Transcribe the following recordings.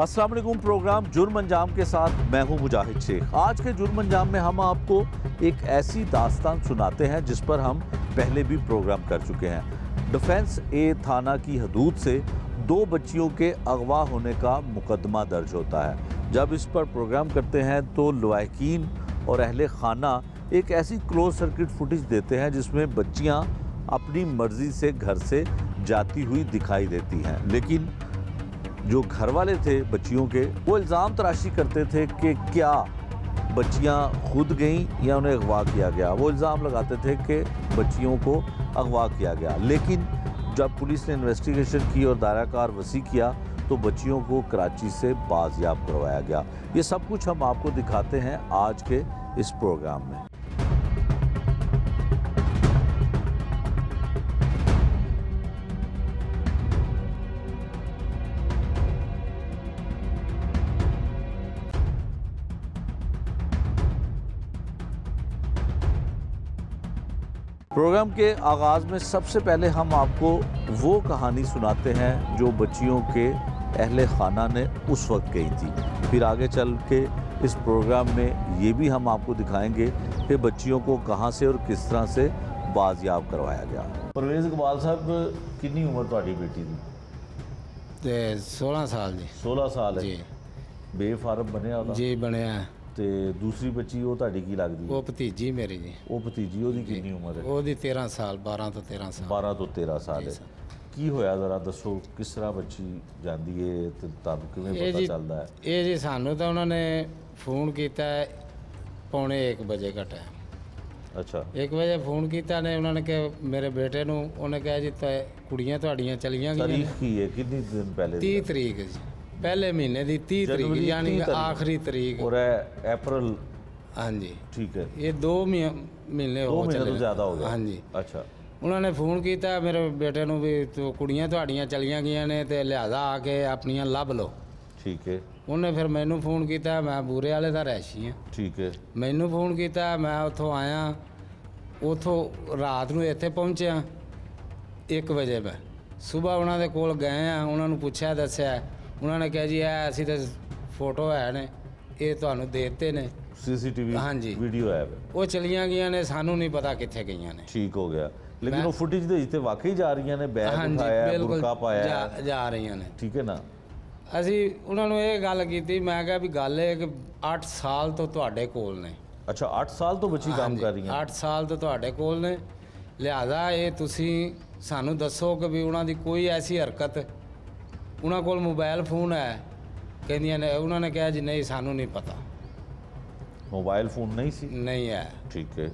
अस्सलाम वालेकुम। प्रोग्राम जुर्म अंजाम के साथ मैं हूं मुजाहिद शेख। आज के जुर्म अंजाम में हम आपको एक ऐसी दास्तान सुनाते हैं जिस पर हम पहले भी प्रोग्राम कर चुके हैं। डिफेंस ए थाना की हदूद से 2 बच्चियों के अगवा होने का मुकदमा दर्ज होता है। जब इस पर प्रोग्राम करते हैं तो लवाहिकीन और अहले खाना एक ऐसी क्लोज सर्किट फुटेज देते हैं जिसमें बच्चियां अपनी मर्जी से घर से जाती हुई दिखाई देती हैं, लेकिन जो घर वाले थे बच्चियों के, वो इल्ज़ाम तराशी करते थे कि क्या बच्चियां खुद गईं या उन्हें अगवा किया गया। वो इल्ज़ाम लगाते थे कि बच्चियों को अगवा किया गया, लेकिन जब पुलिस ने इन्वेस्टिगेशन की और दायरा कार वसी किया तो बच्चियों को कराची से बाजियाब करवाया गया। ये सब कुछ हम आपको दिखाते हैं आज के इस प्रोग्राम में। प्रोग्राम के आगाज़ में सबसे पहले हम आपको वो कहानी सुनाते हैं जो बच्चियों के अहले खाना ने उस वक्त कही थी। फिर आगे चल के इस प्रोग्राम में ये भी हम आपको दिखाएंगे कि बच्चियों को कहाँ से और किस तरह से बाजियाब करवाया गया। परवेज़ इकबाल साहब, कितनी उम्र ਤੁਹਾਡੀ बेटी की? 16 साल जी। 16 साल है जी बेफारम बनया ਉਹਦਾ जी ਬਣਿਆ। ਤੇ ਦੂਸਰੀ ਬੱਚੀ ਉਹ ਤੁਹਾਡੀ ਕੀ ਲੱਗਦੀ? ਉਹ ਭਤੀਜੀ ਮੇਰੀ ਜੀ। ਉਹ ਭਤੀਜੀ, ਉਹਦੀ ਕਿੰਨੀ ਉਮਰ ਹੈ? ਉਹਦੀ 13 ਸਾਲ, 12 ਤੋਂ 13 ਸਾਲ। 12 ਤੋਂ 13 ਸਾਲ ਜੀ ਹੈ। ਸਰ। ਕੀ ਹੋਇਆ ਜ਼ਰਾ ਦੱਸੋ, ਕਿਸ ਤਰ੍ਹਾਂ ਬੱਚੀ ਜਾਂਦੀ ਹੈ ਤੇ ਤੁਹਾਨੂੰ ਕਿਵੇਂ ਇਹ ਪਤਾ ਜੀ ਚੱਲਦਾ ਹੈ? ਇਹ ਜੀ ਸਾਨੂੰ ਤਾਂ ਉਹਨਾਂ ਨੇ ਫੋਨ ਕੀਤਾ ਪੌਣੇ 1 ਵਜੇ ਦਾ ਟਾਈਮ। ਅੱਛਾ 1 ਵਜੇ ਫੋਨ ਕੀਤਾ ਨੇ ਉਹਨਾਂ ਨੇ ਕਿ ਮੇਰੇ ਬੇਟੇ ਨੂੰ, ਉਹਨੇ ਕਿਹਾ ਜੀ ਕੁੜੀਆਂ ਤੁਹਾਡੀਆਂ ਚਲੀਆਂ ਗਈਆਂ। ਤਾਰੀਖ ਕੀ ਹੈ, ਕਿੰਨੀ ਦਿਨ ਪਹਿਲੇ? 30 ਤਰੀਕ ਜੀ, ਪਹਿਲੇ ਮਹੀਨੇ ਦੀ 30 ਤਰੀਕ, जनवरी ਯਾਨੀ 30 तारीख। ਆਖਰੀ ਤਰੀਕ। और अप्रैल? ਹਾਂਜੀ ठीक है, ਇਹ 2 ਮਹੀਨੇ 2 ਹੋ महीने ਚੱਲੇ। तो ज़्यादा हो गया। ਹਾਂਜੀ अच्छा ਉਹਨਾਂ ਨੇ ਫੋਨ ਕੀਤਾ ਮੇਰੇ ਬੇਟੇ ਨੂੰ ਵੀ ਤੂੰ ਕੁੜੀਆਂ ਤੁਹਾਡੀਆਂ ਚਲੀਆਂ ਗਈਆਂ ਨੇ ਤੇ ਲਿਹਾਜ਼ਾ ਆ ਕੇ ਆਪਣੀਆਂ ਲੱਭ ਲਓ। ठीक है, ਉਹਨੇ ਫਿਰ ਮੈਨੂੰ ਫੋਨ ਕੀਤਾ, ਮੈਂ ਬੂਰੇ ਵਾਲੇ ਦਾ ਰਹਿਸ਼ੀ ਹਾਂ। ठीक है, ਮੈਨੂੰ ਫੋਨ ਕੀਤਾ, ਮੈਂ ਉੱਥੋਂ ਆਇਆ, ਉੱਥੋਂ ਰਾਤ ਨੂੰ ਇੱਥੇ ਪਹੁੰਚਿਆ 1 ਵਜੇ। ਮੈਂ ਸਵੇਰ ਉਹਨਾਂ ਦੇ ਕੋਲ ਗਏ ਆ, ਉਹਨਾਂ ਨੂੰ ਪੁੱਛਿਆ, ਦੱਸਿਆ, ਉਹਨਾਂ ਨੇ ਕਿਹਾ ਜੀ ਇਹ ਅਸੀਂ ਤਾਂ ਫੋਟੋ ਹੈ ਨੇ, ਇਹ ਤੁਹਾਨੂੰ ਦੇ ਦਿੱਤੇ ਨੇ। सीसीटीवी ਹਾਂਜੀ। वीडियो है? ਉਹ ਚਲੀਆਂ ਗਈਆਂ ਨੇ, ਸਾਨੂੰ ਨਹੀਂ ਪਤਾ ਕਿੱਥੇ ਗਈਆਂ ਨੇ। ठीक हो गया, लेकिन मैं- वो फुटेज ਦੇ ਵਿੱਚ ਵਾਕਈ ਜਾ ਰਹੀਆਂ ਨੇ, ਬੈਗ ਹਾਂਜੀ ਉਠਾਇਆ ਹੈ, ਬਿਲਕੁਲ ਬੁਰਕਾ ਪਾਇਆ ਹੈ, ਜਾ ਰਹੀਆਂ ਨੇ। ਠੀਕ ਹੈ ਨਾ? ਅਸੀਂ ਉਹਨਾਂ ਨੂੰ ਇਹ ਗੱਲ ਕੀਤੀ, ਮੈਂ ਕਿਹਾ ਵੀ ਗੱਲ ਇਹ ਕਿ 8 ਸਾਲ ਤੋਂ ਤੁਹਾਡੇ ਕੋਲ ਨੇ। ਅੱਛਾ 8 ਸਾਲ ਤੋਂ ਬੱਚੀ ਕੰਮ ਕਰ ਰਹੀ ਹੈ? 8 ਸਾਲ ਤੋਂ ਤੁਹਾਡੇ ਕੋਲ ਨੇ, ਲਿਹਾਜ਼ਾ ਇਹ ਤੁਸੀਂ ਸਾਨੂੰ ਦੱਸੋ ਕਿ ਵੀ ਉਹਨਾਂ ਦੀ ਕੋਈ ਐਸੀ ਹਰਕਤ, ਉਹਨਾਂ ਕੋਲ ਮੋਬਾਈਲ ਫੋਨ ਹੈ? ਕਹਿੰਦੀਆਂ ਨੇ, ਉਹਨਾਂ ਨੇ ਕਿਹਾ ਜੀ ਨਹੀਂ ਸਾਨੂੰ ਨਹੀਂ ਪਤਾ, मोबाइल फ़ोन नहीं सी? ਨਹੀਂ ਹੈ। ठीक है,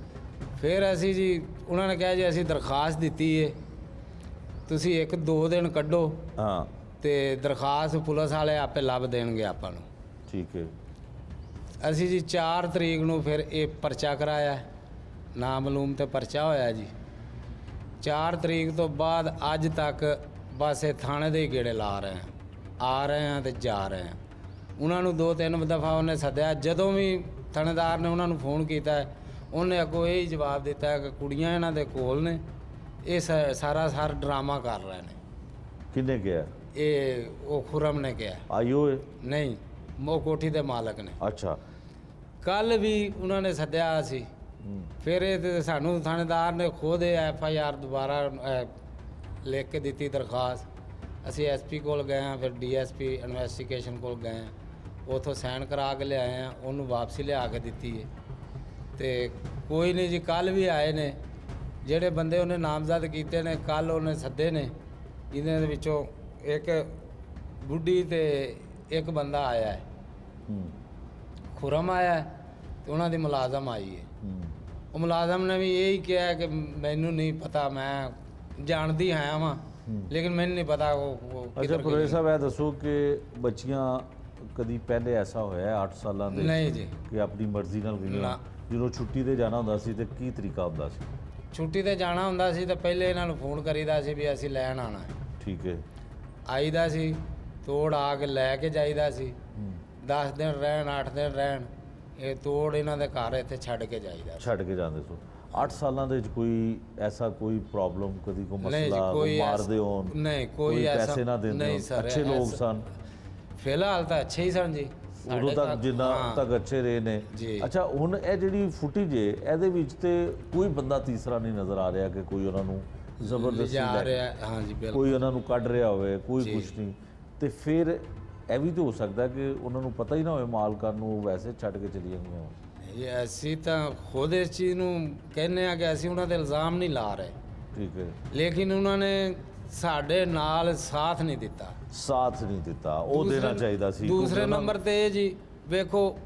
ਫਿਰ ਅਸੀਂ ਜੀ, ਉਹਨਾਂ ਨੇ ਕਿਹਾ ਜੀ ਅਸੀਂ ਦਰਖਾਸਤ ਦਿੱਤੀ ਹੈ, ਤੁਸੀਂ 1-2 ਦਿਨ ਕੱਢੋ हाँ ਤੇ ਦਰਖਾਸਤ ਪੁਲਿਸ ਵਾਲੇ ਆਪੇ ਲੱਭ ਦੇਣਗੇ ਆਪਾਂ ਨੂੰ। ठीक है, ਅਸੀਂ ਜੀ 4 ਤਰੀਕ ਨੂੰ ਫਿਰ ਇਹ ਪਰਚਾ ਕਰਾਇਆ, ਨਾਮਾਲੂਮ ਤੇ ਪਰਚਾ ਹੋਇਆ ਜੀ। 4 ਤਰੀਕ ਤੋਂ ਬਾਅਦ ਅੱਜ ਤੱਕ ਬਸ ਇਹ ਥਾਣੇ ਦੇ ਹੀ ਗੇੜੇ ਲਾ ਰਹੇ ਆ ਰਹੇ ਆ ਤੇ ਜਾ ਰਹੇ ਆ। ਉਹਨਾਂ ਨੂੰ 2-3 ਦਫਾ ਉਹਨੇ ਸੱਦਿਆ, ਜਦੋਂ ਵੀ ਥਾਣੇਦਾਰ ਨੇ ਉਹਨਾਂ ਨੂੰ ਫੋਨ ਕੀਤਾ, ਉਹਨੇ ਅੱਗੋਂ ਇਹ ਹੀ ਜਵਾਬ ਦਿੱਤਾ ਕਿ ਕੁੜੀਆਂ ਇਹਨਾਂ ਦੇ ਕੋਲ ਨੇ, ਇਹ ਸਾਰਾ ਡਰਾਮਾ ਕਰ ਰਹੇ ਨੇ। किन्ने गया? ਇਹ ਉਹ ਖੁਰਮ ਨੇ ਕਿਹਾ। आयो है? ਨਹੀਂ, ਉਹ ਕੋਠੀ ਦੇ ਮਾਲਕ ਨੇ। अच्छा ਕੱਲ ਵੀ ਉਹਨਾਂ ਨੇ ਸੱਦਿਆ ਸੀ, ਫਿਰ ਇਹ ਤੇ ਸਾਨੂੰ ਥਾਣੇਦਾਰ ਨੇ ਖੁਦ FIR ਦੁਬਾਰਾ ਲਿਖ ਕੇ ਦਿੱਤੀ ਦਰਖਾਸਤ। ਅਸੀਂ SP ਕੋਲ ਗਏ ਹਾਂ, ਫਿਰ DSP ਇਨਵੈਸਟੀਗੇਸ਼ਨ ਕੋਲ ਗਏ ਹਾਂ, ਉੱਥੋਂ ਸਾਈਨ ਕਰਾ ਕੇ ਲਿਆਏ ਹਾਂ, ਉਹਨੂੰ ਵਾਪਸੀ ਲਿਆ ਕੇ ਦਿੱਤੀ ਹੈ। ਤੇ ਕੋਈ ਨਹੀਂ ਜੀ, ਕੱਲ ਵੀ ਆਏ ਨੇ ਜਿਹੜੇ ਬੰਦੇ ਉਹਨੇ ਨਾਮਜ਼ਦ ਕੀਤੇ ਨੇ, ਕੱਲ ਉਹਨੇ ਸੱਦੇ ਨੇ। ਜਿਹਦੇ ਦੇ ਵਿੱਚੋਂ ਇੱਕ ਬੁੱਢੀ ਤੇ ਇੱਕ ਬੰਦਾ ਆਇਆ ਹੈ, ਖੁਰਮ ਆਇਆ ਹੈ, ਤੇ ਉਹਨਾਂ ਦੀ ਮੁਲਾਜ਼ਮ ਆਈ ਹੈ। ਉਹ ਮੁਲਾਜ਼ਮ ਨੇ ਵੀ ਇਹੀ ਕਿਹਾ ਕਿ ਮੈਨੂੰ ਨਹੀਂ ਪਤਾ, ਮੈਂ ਜਾਣਦੀ ਹਾਂ ਵਾਂ, ਲੇਕਿਨ ਮੈਨੂੰ ਨਹੀਂ ਪਤਾ ਉਹ अच्छा ਕਿੱਧਰ परवेज़ ਗਈ। साहब ਇਹ ਦੱਸੋ ਕਿ ਬੱਚੀਆਂ ਕਦੀ ਪਹਿਲੇ ਐਸਾ ਹੋਇਆ ਹੈ 8 ਸਾਲਾਂ ਦੇ ਨਹੀਂ ਜੀ, ਕਿ ਆਪਣੀ ਮਰਜ਼ੀ ਨਾਲ ਗਈਆਂ? ਨਾ। ਜਦੋਂ ਛੁੱਟੀ ਤੇ ਜਾਣਾ ਹੁੰਦਾ ਸੀ ਤੇ ਕੀ ਤਰੀਕਾ ਹੁੰਦਾ ਸੀ? ਛੁੱਟੀ ਤੇ ਜਾਣਾ ਹੁੰਦਾ ਸੀ ਤਾਂ ਪਹਿਲੇ ਇਹਨਾਂ ਨੂੰ ਫੋਨ ਕਰੀਦਾ ਸੀ ਵੀ ਅਸੀਂ ਲੈਣ ਆਣਾ ਹੈ। ਠੀਕ ਹੈ, ਆਈਦਾ ਸੀ, ਤੋੜ ਆ ਕੇ ਲੈ ਕੇ ਜਾਈਦਾ ਸੀ। 10 ਦਿਨ ਰਹਿਣ, 8 ਦਿਨ ਰਹਿਣ, ਇਹ ਤੋੜ ਇਹਨਾਂ ਦੇ ਘਰ ਇੱਥੇ ਛੱਡ ਕੇ ਜਾਈਦਾ ਸੀ। ਛੱਡ ਕੇ ਜਾਂਦੇ ਸੋ। 8 ਸਾਲਾਂ ਦੇ ਵਿੱਚ ਕੋਈ ਐਸਾ ਕੋਈ ਪ੍ਰੋਬਲਮ, ਕਦੀ ਕੋਈ ਨਹੀਂ ਜੀ, ਮਸਲਾ, ਕੋਈ ਮਾਰਦੇ ਹੋਣ? ਨਹੀਂ, ਕੋਈ ਕੋਈ ਐਸਾ ਪੈਸੇ ਨਾ ਦਿੰਦੇ ਨਹੀਂ ਹੋਣ? ਸਰ, ਅੱਛੇ ਲੋਕ ਐਸਾ- ਸਨ? ਫਿਲਹਾਲ ਤਾਂ ਅੱਛੇ ਹੀ ਸਨ ਜੀ ਉਦੋਂ ਸਾਡੇ ਤੱਕ ਜਿੰਨਾ ਹਾਂ, ਤੱਕ ਅੱਛੇ ਰਹੇ ਨੇ। ਜੀ। ਅੱਛਾ, ਹੁਣ ਇਹ ਜਿਹੜੀ ਫੁਟੇਜ ਹੈ ਇਹਦੇ ਵਿੱਚ ਤੇ ਕੋਈ ਬੰਦਾ ਤੀਸਰਾ ਨਹੀਂ ਨਜ਼ਰ ਆ ਰਿਹਾ ਕਿ ਕੋਈ ਉਹਨਾਂ ਨੂੰ ਜ਼ਬਰਦਸਤੀ ਜਾ ਲੈ ਕੇ- ਰਿਹਾ ਹਾਂ ਜੀ ਬਿਲਕੁਲ ਕੋਈ ਉਹਨਾਂ ਨੂੰ ਕੱਢ ਰਿਹਾ ਹੋਵੇ, ਕੋਈ ਜੀ। ਕੁਛ ਨਹੀਂ। ਤੇ ਫਿਰ ਇਹ ਵੀ ਤਾਂ ਹੋ ਸਕਦਾ ਕਿ ਉਹਨਾਂ ਨੂੰ ਪਤਾ ਹੀ ਨਾ ਹੋਵੇ ਮਾਲਕਾਂ ਨੂੰ, ਉਹ ਵੈਸੇ ਛੱਡ ਕੇ ਚਲੀਆਂ ਗਈਆਂ ਹੋਣ। ਇਹ ਅਸੀਂ ਤਾਂ ਖੁਦ ਇਸ ਚੀਜ਼ ਨੂੰ ਕਹਿੰਦੇ ਆ ਕਿ ਅਸੀਂ ਉਹਨਾਂ ਤੇ ਇਲਜ਼ਾਮ ਨਹੀਂ ਲਾ ਰਹੇ, ਠੀਕ ਹੈ, ਲੇਕਿਨ ਉਹਨਾਂ ਨੇ ਸਾਡੇ ਨਾਲ ਸਾਥ ਨਹੀਂ ਦਿੱਤਾ। ਸਾਥ ਨਹੀਂ ਦਿੱਤਾ, ਉਹ ਦੇਣਾ ਚਾਹੀਦਾ ਸੀ। ਦੂਸਰੇ ਕਿਉਂਕਿ ਉਹਨਾਂ- ਨੰਬਰ ਤੇ ਇਹ ਜੀ ਵੇਖੋ,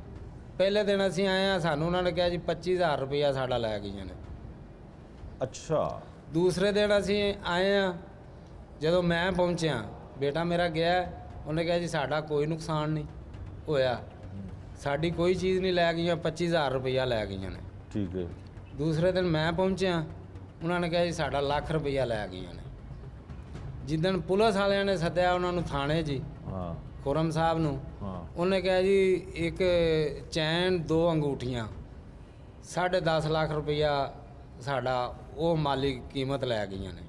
ਪਹਿਲੇ ਦਿਨ ਅਸੀਂ ਆਏ ਆ, ਸਾਨੂੰ ਉਹਨਾਂ ਨੇ ਕਿਹਾ ਜੀ 25000 ਰੁਪਇਆ ਸਾਡਾ ਲੈ ਗਈਆਂ ਨੇ। ਅੱਛਾ, ਦੂਸਰੇ ਦਿਨ ਅਸੀਂ ਆਏ ਆ, ਜਦੋਂ ਮੈਂ ਪਹੁੰਚਿਆ ਬੇਟਾ ਮੇਰਾ ਗਿਆ, ਉਹਨੇ ਕਿਹਾ ਜੀ ਸਾਡਾ ਕੋਈ ਨੁਕਸਾਨ ਨਹੀਂ ਹੋਇਆ, ਸਾਡੀ ਕੋਈ ਚੀਜ਼ ਨਹੀਂ ਲੈ ਗਈਆਂ, 25000 ਰੁਪਇਆ ਲੈ ਗਈਆਂ ਨੇ। ਠੀਕ ਹੈ, ਦੂਸਰੇ ਦਿਨ ਮੈਂ ਪਹੁੰਚਿਆ, ਉਹਨਾਂ ਨੇ ਕਿਹਾ ਜੀ ਸਾਡਾ ਲੱਖ ਰੁਪਇਆ ਲੈ ਗਈਆਂ ਨੇ। ਜਿੱਦਣ ਪੁਲਿਸ ਵਾਲਿਆਂ ਨੇ ਸੱਦਿਆ ਉਹਨਾਂ ਨੂੰ ਥਾਣੇ ਜੀ, ਹਾਂ ਖੁਰਮ ਸਾਹਿਬ ਨੂੰ, ਹਾਂ, ਉਹਨੇ ਕਿਹਾ ਜੀ ਇੱਕ ਚੈਨ, 2 ਅੰਗੂਠੀਆਂ, 10.5 ਲੱਖ ਰੁਪਇਆ ਸਾਡਾ ਉਹ ਮਾਲੀ ਕੀਮਤ ਲੈ ਗਈਆਂ ਨੇ।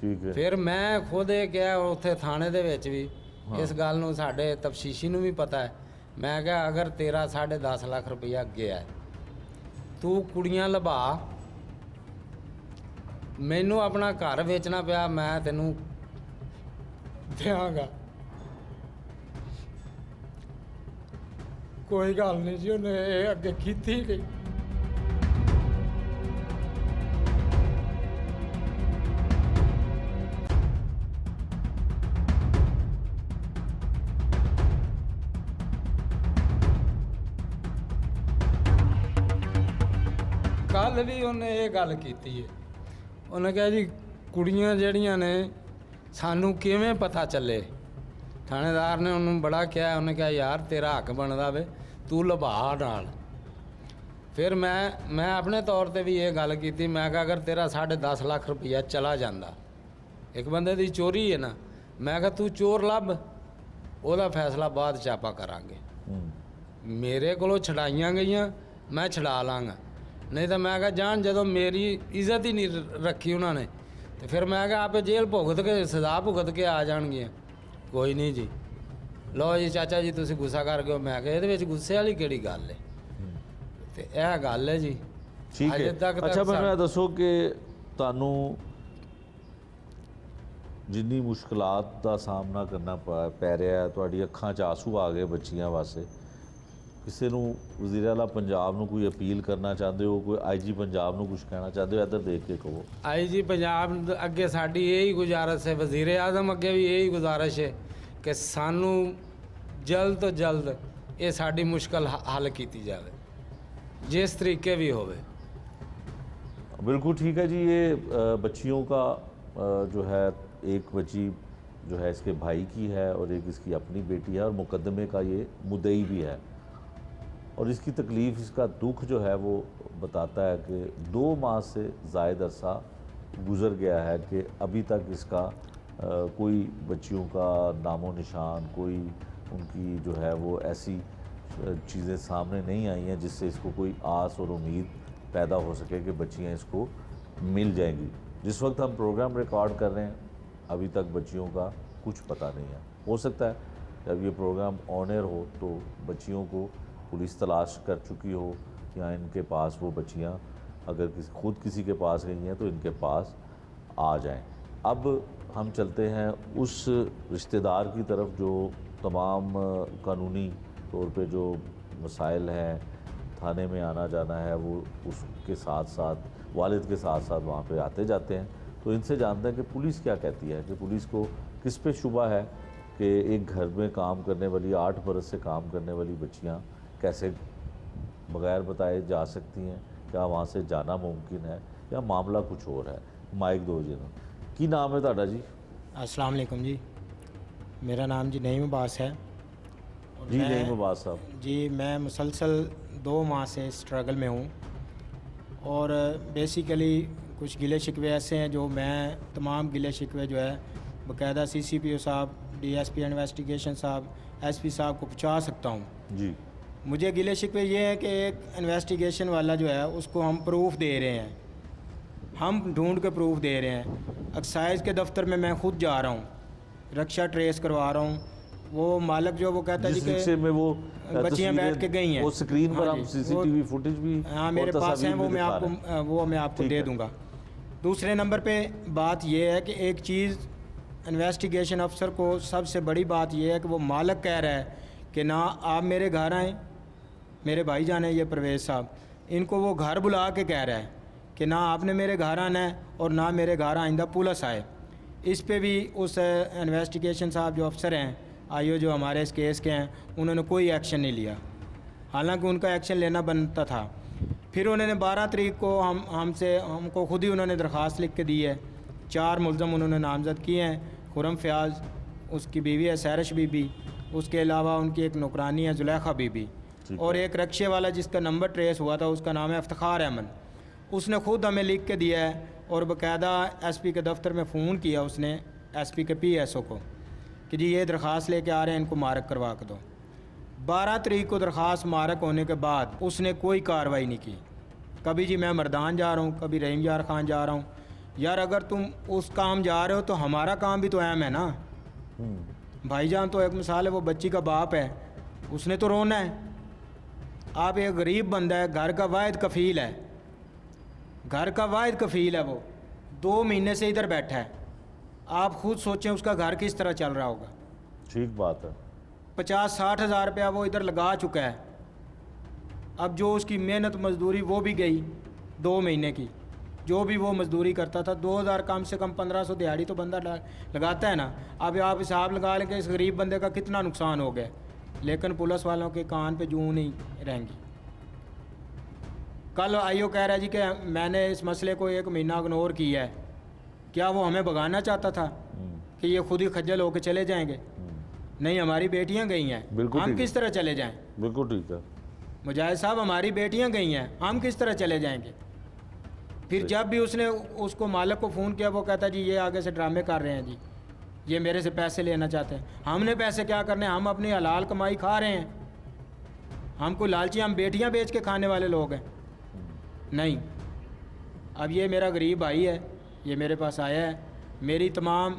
ਠੀਕ ਹੈ, ਫਿਰ ਮੈਂ ਖੁਦ ਇਹ ਕਿਹਾ ਉੱਥੇ ਥਾਣੇ ਦੇ ਵਿੱਚ ਵੀ, ਇਸ ਗੱਲ ਨੂੰ ਸਾਡੇ ਤਫਤੀਸ਼ੀ ਨੂੰ ਵੀ ਪਤਾ ਹੈ। ਮੈਂ ਕਿਹਾ ਅਗਰ ਤੇਰਾ 10.5 ਲੱਖ ਰੁਪਇਆ ਗਿਆ ਹੈ, ਤੂੰ ਕੁੜੀਆਂ ਲਭਾ, ਮੈਨੂੰ ਆਪਣਾ ਘਰ ਵੇਚਣਾ ਪਿਆ, ਮੈਂ ਤੈਨੂੰ ਦਿਆਂਗਾ। ਕੋਈ ਗੱਲ ਨਹੀਂ ਜੀ, ਉਹਨੇ ਇਹ ਅੱਗੇ ਕੀਤੀ ਨਹੀਂ। ਕੱਲ ਵੀ ਉਹਨੇ ਇਹ ਗੱਲ ਕੀਤੀ ਹੈ, ਉਹਨੇ ਕਿਹਾ ਜੀ ਕੁੜੀਆਂ ਜਿਹੜੀਆਂ ਨੇ ਸਾਨੂੰ ਕਿਵੇਂ ਪਤਾ ਚੱਲੇ। ਥਾਣੇਦਾਰ ਨੇ ਉਹਨੂੰ ਬੜਾ ਕਿਹਾ, ਉਹਨੇ ਕਿਹਾ ਯਾਰ ਤੇਰਾ ਹੱਕ ਬਣਦਾ ਵੇ, ਤੂੰ ਲਭਾ ਨਾਲ। ਫਿਰ ਮੈਂ ਆਪਣੇ ਤੌਰ ਤੇ ਵੀ ਇਹ ਗੱਲ ਕੀਤੀ, ਮੈਂ ਕਿਹਾ ਅਗਰ ਤੇਰਾ 10.5 ਲੱਖ ਰੁਪਈਆ ਚਲਾ ਜਾਂਦਾ, ਇੱਕ ਬੰਦੇ ਦੀ ਚੋਰੀ ਹੈ ਨਾ, ਮੈਂ ਕਿਹਾ ਤੂੰ ਚੋਰ ਲੱਭ, ਉਹਦਾ ਫੈਸਲਾ ਬਾਅਦ 'ਚ ਆਪਾਂ ਕਰਾਂਗੇ। ਹੂੰ, ਮੇਰੇ ਕੋਲੋਂ ਛਡਾਈਆਂ ਗਈਆਂ, ਮੈਂ ਛਡਾ ਲਾਂਗਾ, ਨਹੀਂ ਤਾਂ ਮੈਂ ਕਿਹਾ ਜਾਣ, ਜਦੋਂ ਮੇਰੀ ਇੱਜ਼ਤ ਹੀ ਨਹੀਂ ਰੱਖੀ ਉਹਨਾਂ ਨੇ, ਤੇ ਫਿਰ ਮੈਂ ਕਿਹਾ ਆਪੇ ਜੇਲ੍ਹ ਭੁਗਤ ਕੇ, ਸਜ਼ਾ ਭੁਗਤ ਕੇ ਆ ਜਾਣਗੀਆਂ। ਕੋਈ ਨਹੀਂ ਜੀ, ਲਓ ਜੀ ਚਾਚਾ ਜੀ ਤੁਸੀਂ ਗੁੱਸਾ ਕਰ ਗਏ ਹੋ। ਮੈਂ ਕਿਹਾ ਇਹਦੇ ਵਿੱਚ ਗੁੱਸੇ ਵਾਲੀ ਕਿਹੜੀ ਗੱਲ ਹੈ, ਤੇ ਇਹ ਗੱਲ ਹੈ ਜੀ। ਠੀਕ ਅਜੇ ਹੈ। ਤੱਕ ਤਾਂ ਅੱਛਾ, ਮੈਨੂੰ ਇਹ ਦੱਸੋ ਕਿ ਤੁਹਾਨੂੰ ਜਿੰਨੀ ਮੁਸ਼ਕਲਾਤ ਦਾ ਸਾਹਮਣਾ ਕਰਨਾ ਪੈ ਰਿਹਾ ਹੈ, ਤੁਹਾਡੀ ਅੱਖਾਂ 'ਚ ਆਂਸੂ ਆ ਗਏ ਬੱਚੀਆਂ ਵਾਸਤੇ, ਕਿਸੇ ਨੂੰ ਵਜ਼ੀਰ ਆਲਾ ਪੰਜਾਬ ਨੂੰ ਕੋਈ ਅਪੀਲ ਕਰਨਾ ਚਾਹੁੰਦੇ ਹੋ, ਕੋਈ ਆਈਜੀ ਪੰਜਾਬ ਨੂੰ ਕੁਝ ਕਹਿਣਾ ਚਾਹੁੰਦੇ ਹੋ, ਇੱਧਰ ਦੇਖ ਕੇ ਕਹੋ। ਆਈਜੀ ਪੰਜਾਬ ਅੱਗੇ ਸਾਡੀ ਇਹੀ ਗੁਜ਼ਾਰਿਸ਼ ਹੈ, ਵਜ਼ੀਰ ਆਜ਼ਮ ਅੱਗੇ ਵੀ ਇਹੀ ਗੁਜ਼ਾਰਿਸ਼ ਹੈ ਕਿ ਸਾਨੂੰ ਜਲਦ ਤੋਂ ਜਲਦ ਇਹ ਸਾਡੀ ਮੁਸ਼ਕਲ ਹੱਲ ਕੀਤੀ ਜਾਵੇ, जिस तरीके भी होवे। बिल्कुल ठीक है जी। ये बच्चियों का जो है, एक बच्ची जो है इसके भाई की है और एक इसकी अपनी बेटी है, और मुकदमे का ये मुद्दई भी है, और इसकी तकलीफ़, इसका दुख जो है वो बताता है कि 2 माह से ज़ायद अरसा गुज़र गया है कि अभी तक इसका कोई बच्चियों का नामो निशान, कोई उनकी जो है वो ऐसी चीज़ें सामने नहीं आई हैं जिससे इसको कोई आस और उम्मीद पैदा हो सके कि बच्चियां इसको मिल जाएंगी। जिस वक्त हम प्रोग्राम रिकॉर्ड कर रहे हैं अभी तक बच्चियों का कुछ पता नहीं है। हो सकता है जब ये प्रोग्राम ऑन एयर हो तो बच्चियों को पुलिस तलाश कर चुकी हो, या इनके पास वो बच्चियां अगर खुद किसी के पास गई हैं तो इनके पास आ जाएं। अब हम चलते हैं उस रिश्तेदार की तरफ जो तमाम कानूनी तौर पे जो मसाइल हैं, थाने में आना जाना है, वो उसके साथ साथ वालिद के साथ साथ वहाँ पे आते जाते हैं। तो इनसे जानते हैं कि पुलिस क्या कहती है, कि पुलिस को किस पे शुबा है कि एक घर में काम करने वाली, 8 बरस से काम करने वाली बच्चियाँ कैसे बग़ैर बताए जा सकती हैं, क्या वहाँ से जाना मुमकिन है, या मामला कुछ और है। माइक दो जी। की नाम है ਤੁਹਾਡਾ जी? अस्सलाम वालेकुम जी, मेरा नाम जी नईम अब्बास है। और जी मैं- नईम अब्बास साहब जी, मैं मुसलसल 2 माह से स्ट्रगल में हूँ, और बेसिकली कुछ गिले शिकवे ऐसे हैं जो मैं तमाम गिले शिकवे जो है बाकायदा CCPO साहब, DSP इन्वेस्टिगेशन साहब, SP साहब को पहुँचा सकता हूँ। जी। मुझे गिले शिकवे ये है कि एक इन्वेस्टिगेशन वाला जो है उसको हम प्रूफ दे रहे हैं, हम ढूंढ के प्रूफ दे रहे हैं। एक्साइज के दफ्तर में मैं खुद जा रहा हूँ, रक्षा ट्रेस करवा रहा हूँ, वो मालिक जो वो कहता है जी जिस कि रिक्शे में वो बच्चियाँ बैठ के गई हैं, वो स्क्रीन पर हाँ हम जी, सीसीटीवी फुटेज भी हाँ और मेरे पास तस्वीर हैं, भी दिखा रहे हैं। वो मैं आपको ठीक दे है। दूंगा। दूसरे नंबर पे बात ये है कि एक चीज़ इन्वेस्टिगेशन अफसर को सबसे बड़ी बात ये है कि वो मालिक कह रहा है कि ना आप मेरे घर आएँ, मेरे भाईजान है ये परवेज़ साहब, इनको वो घर बुला के कह रहा है कि ना आपने मेरे घर आना है और ना मेरे घर आइंदा पुलिस आए। इस पे भी उस इन्वेस्टिगेशन साहब जो अफसर हैं आईओ जो हमारे इस केस के हैं, उन्होंने कोई एक्शन नहीं लिया, हालांकि उनका एक्शन लेना बनता था। फिर उन्होंने 12 तारीख को हमको खुद ही उन्होंने दरख्वास्त लिख के दी है। 4 मुल्ज़म उन्होंने नामज़द किए हैं, खुरम फ़याज़, उसकी बीवी है सैरश बीबी, उसके अलावा उनकी एक नौकरानी है जुलेखा बीबी, और एक रक्शे वाला जिसका नंबर ट्रेस हुआ था उसका नाम है इफ्तिखार अहमद। उसने खुद हमें लिख के दिया है और बाकायदा एसपी के दफ्तर में फ़ोन किया उसने, एसपी के पीएसओ को, कि जी ये दरख्वास्त लेके आ रहे हैं, इनको मारक करवा के दो। 12 तारीख को दरख्वास्त मारक होने के बाद उसने कोई कार्रवाई नहीं की। कभी जी मैं मर्दान जा रहा हूँ, कभी रहीम यार खान जा रहा हूँ। यार अगर तुम उस काम जा रहे हो तो हमारा काम भी तो अहम है ना। भाईजान तो एक मिसाल है, वो बच्ची का बाप है, उसने तो रोना है। आप एक गरीब बंदा है, घर का वाहिद कफ़ील है, घर का वाहिद कफ़ील है, वो 2 महीने से इधर बैठा है। आप खुद सोचें उसका घर किस तरह चल रहा होगा। ठीक बात है। 50-60 हज़ार रुपया वो इधर लगा चुका है। अब जो उसकी मेहनत मजदूरी वो भी गई 2 महीने की, जो भी वो मजदूरी करता था 2000 कम से कम 1500 दिहाड़ी तो बंदा लगाता है ना। अब आप हिसाब लगा लें कि इस गरीब बंदे का कितना नुकसान हो गया, लेकिन पुलिस वालों के कान पे जूं नहीं रहेंगी। कल आईओ कह रहा है जी कि मैंने इस मसले को 1 महीना इग्नोर किया है। क्या वो हमें भगाना चाहता था कि ये खुद ही खज्जल होकर चले जाएंगे? नहीं, हमारी बेटियां गई हैं, बिल्कुल हम ठीक किस तरह चले जाएं? बिल्कुल ठीक है। मुजाहिद साहब, हमारी बेटियां गई हैं, हम किस तरह चले जाएंगे? फिर जब भी उसने उसको मालिक को फ़ोन किया, वो कहता जी ये आगे से ड्रामे कर रहे हैं जी, ये मेरे से पैसे लेना चाहते हैं। हमने पैसे क्या करने, हम अपनी हलाल कमाई खा रहे हैं। हम कोई लालची, हम बेटियां बेच के खाने वाले लोग हैं? नहीं। अब ये मेरा गरीब भाई है, ये मेरे पास आया है, मेरी तमाम,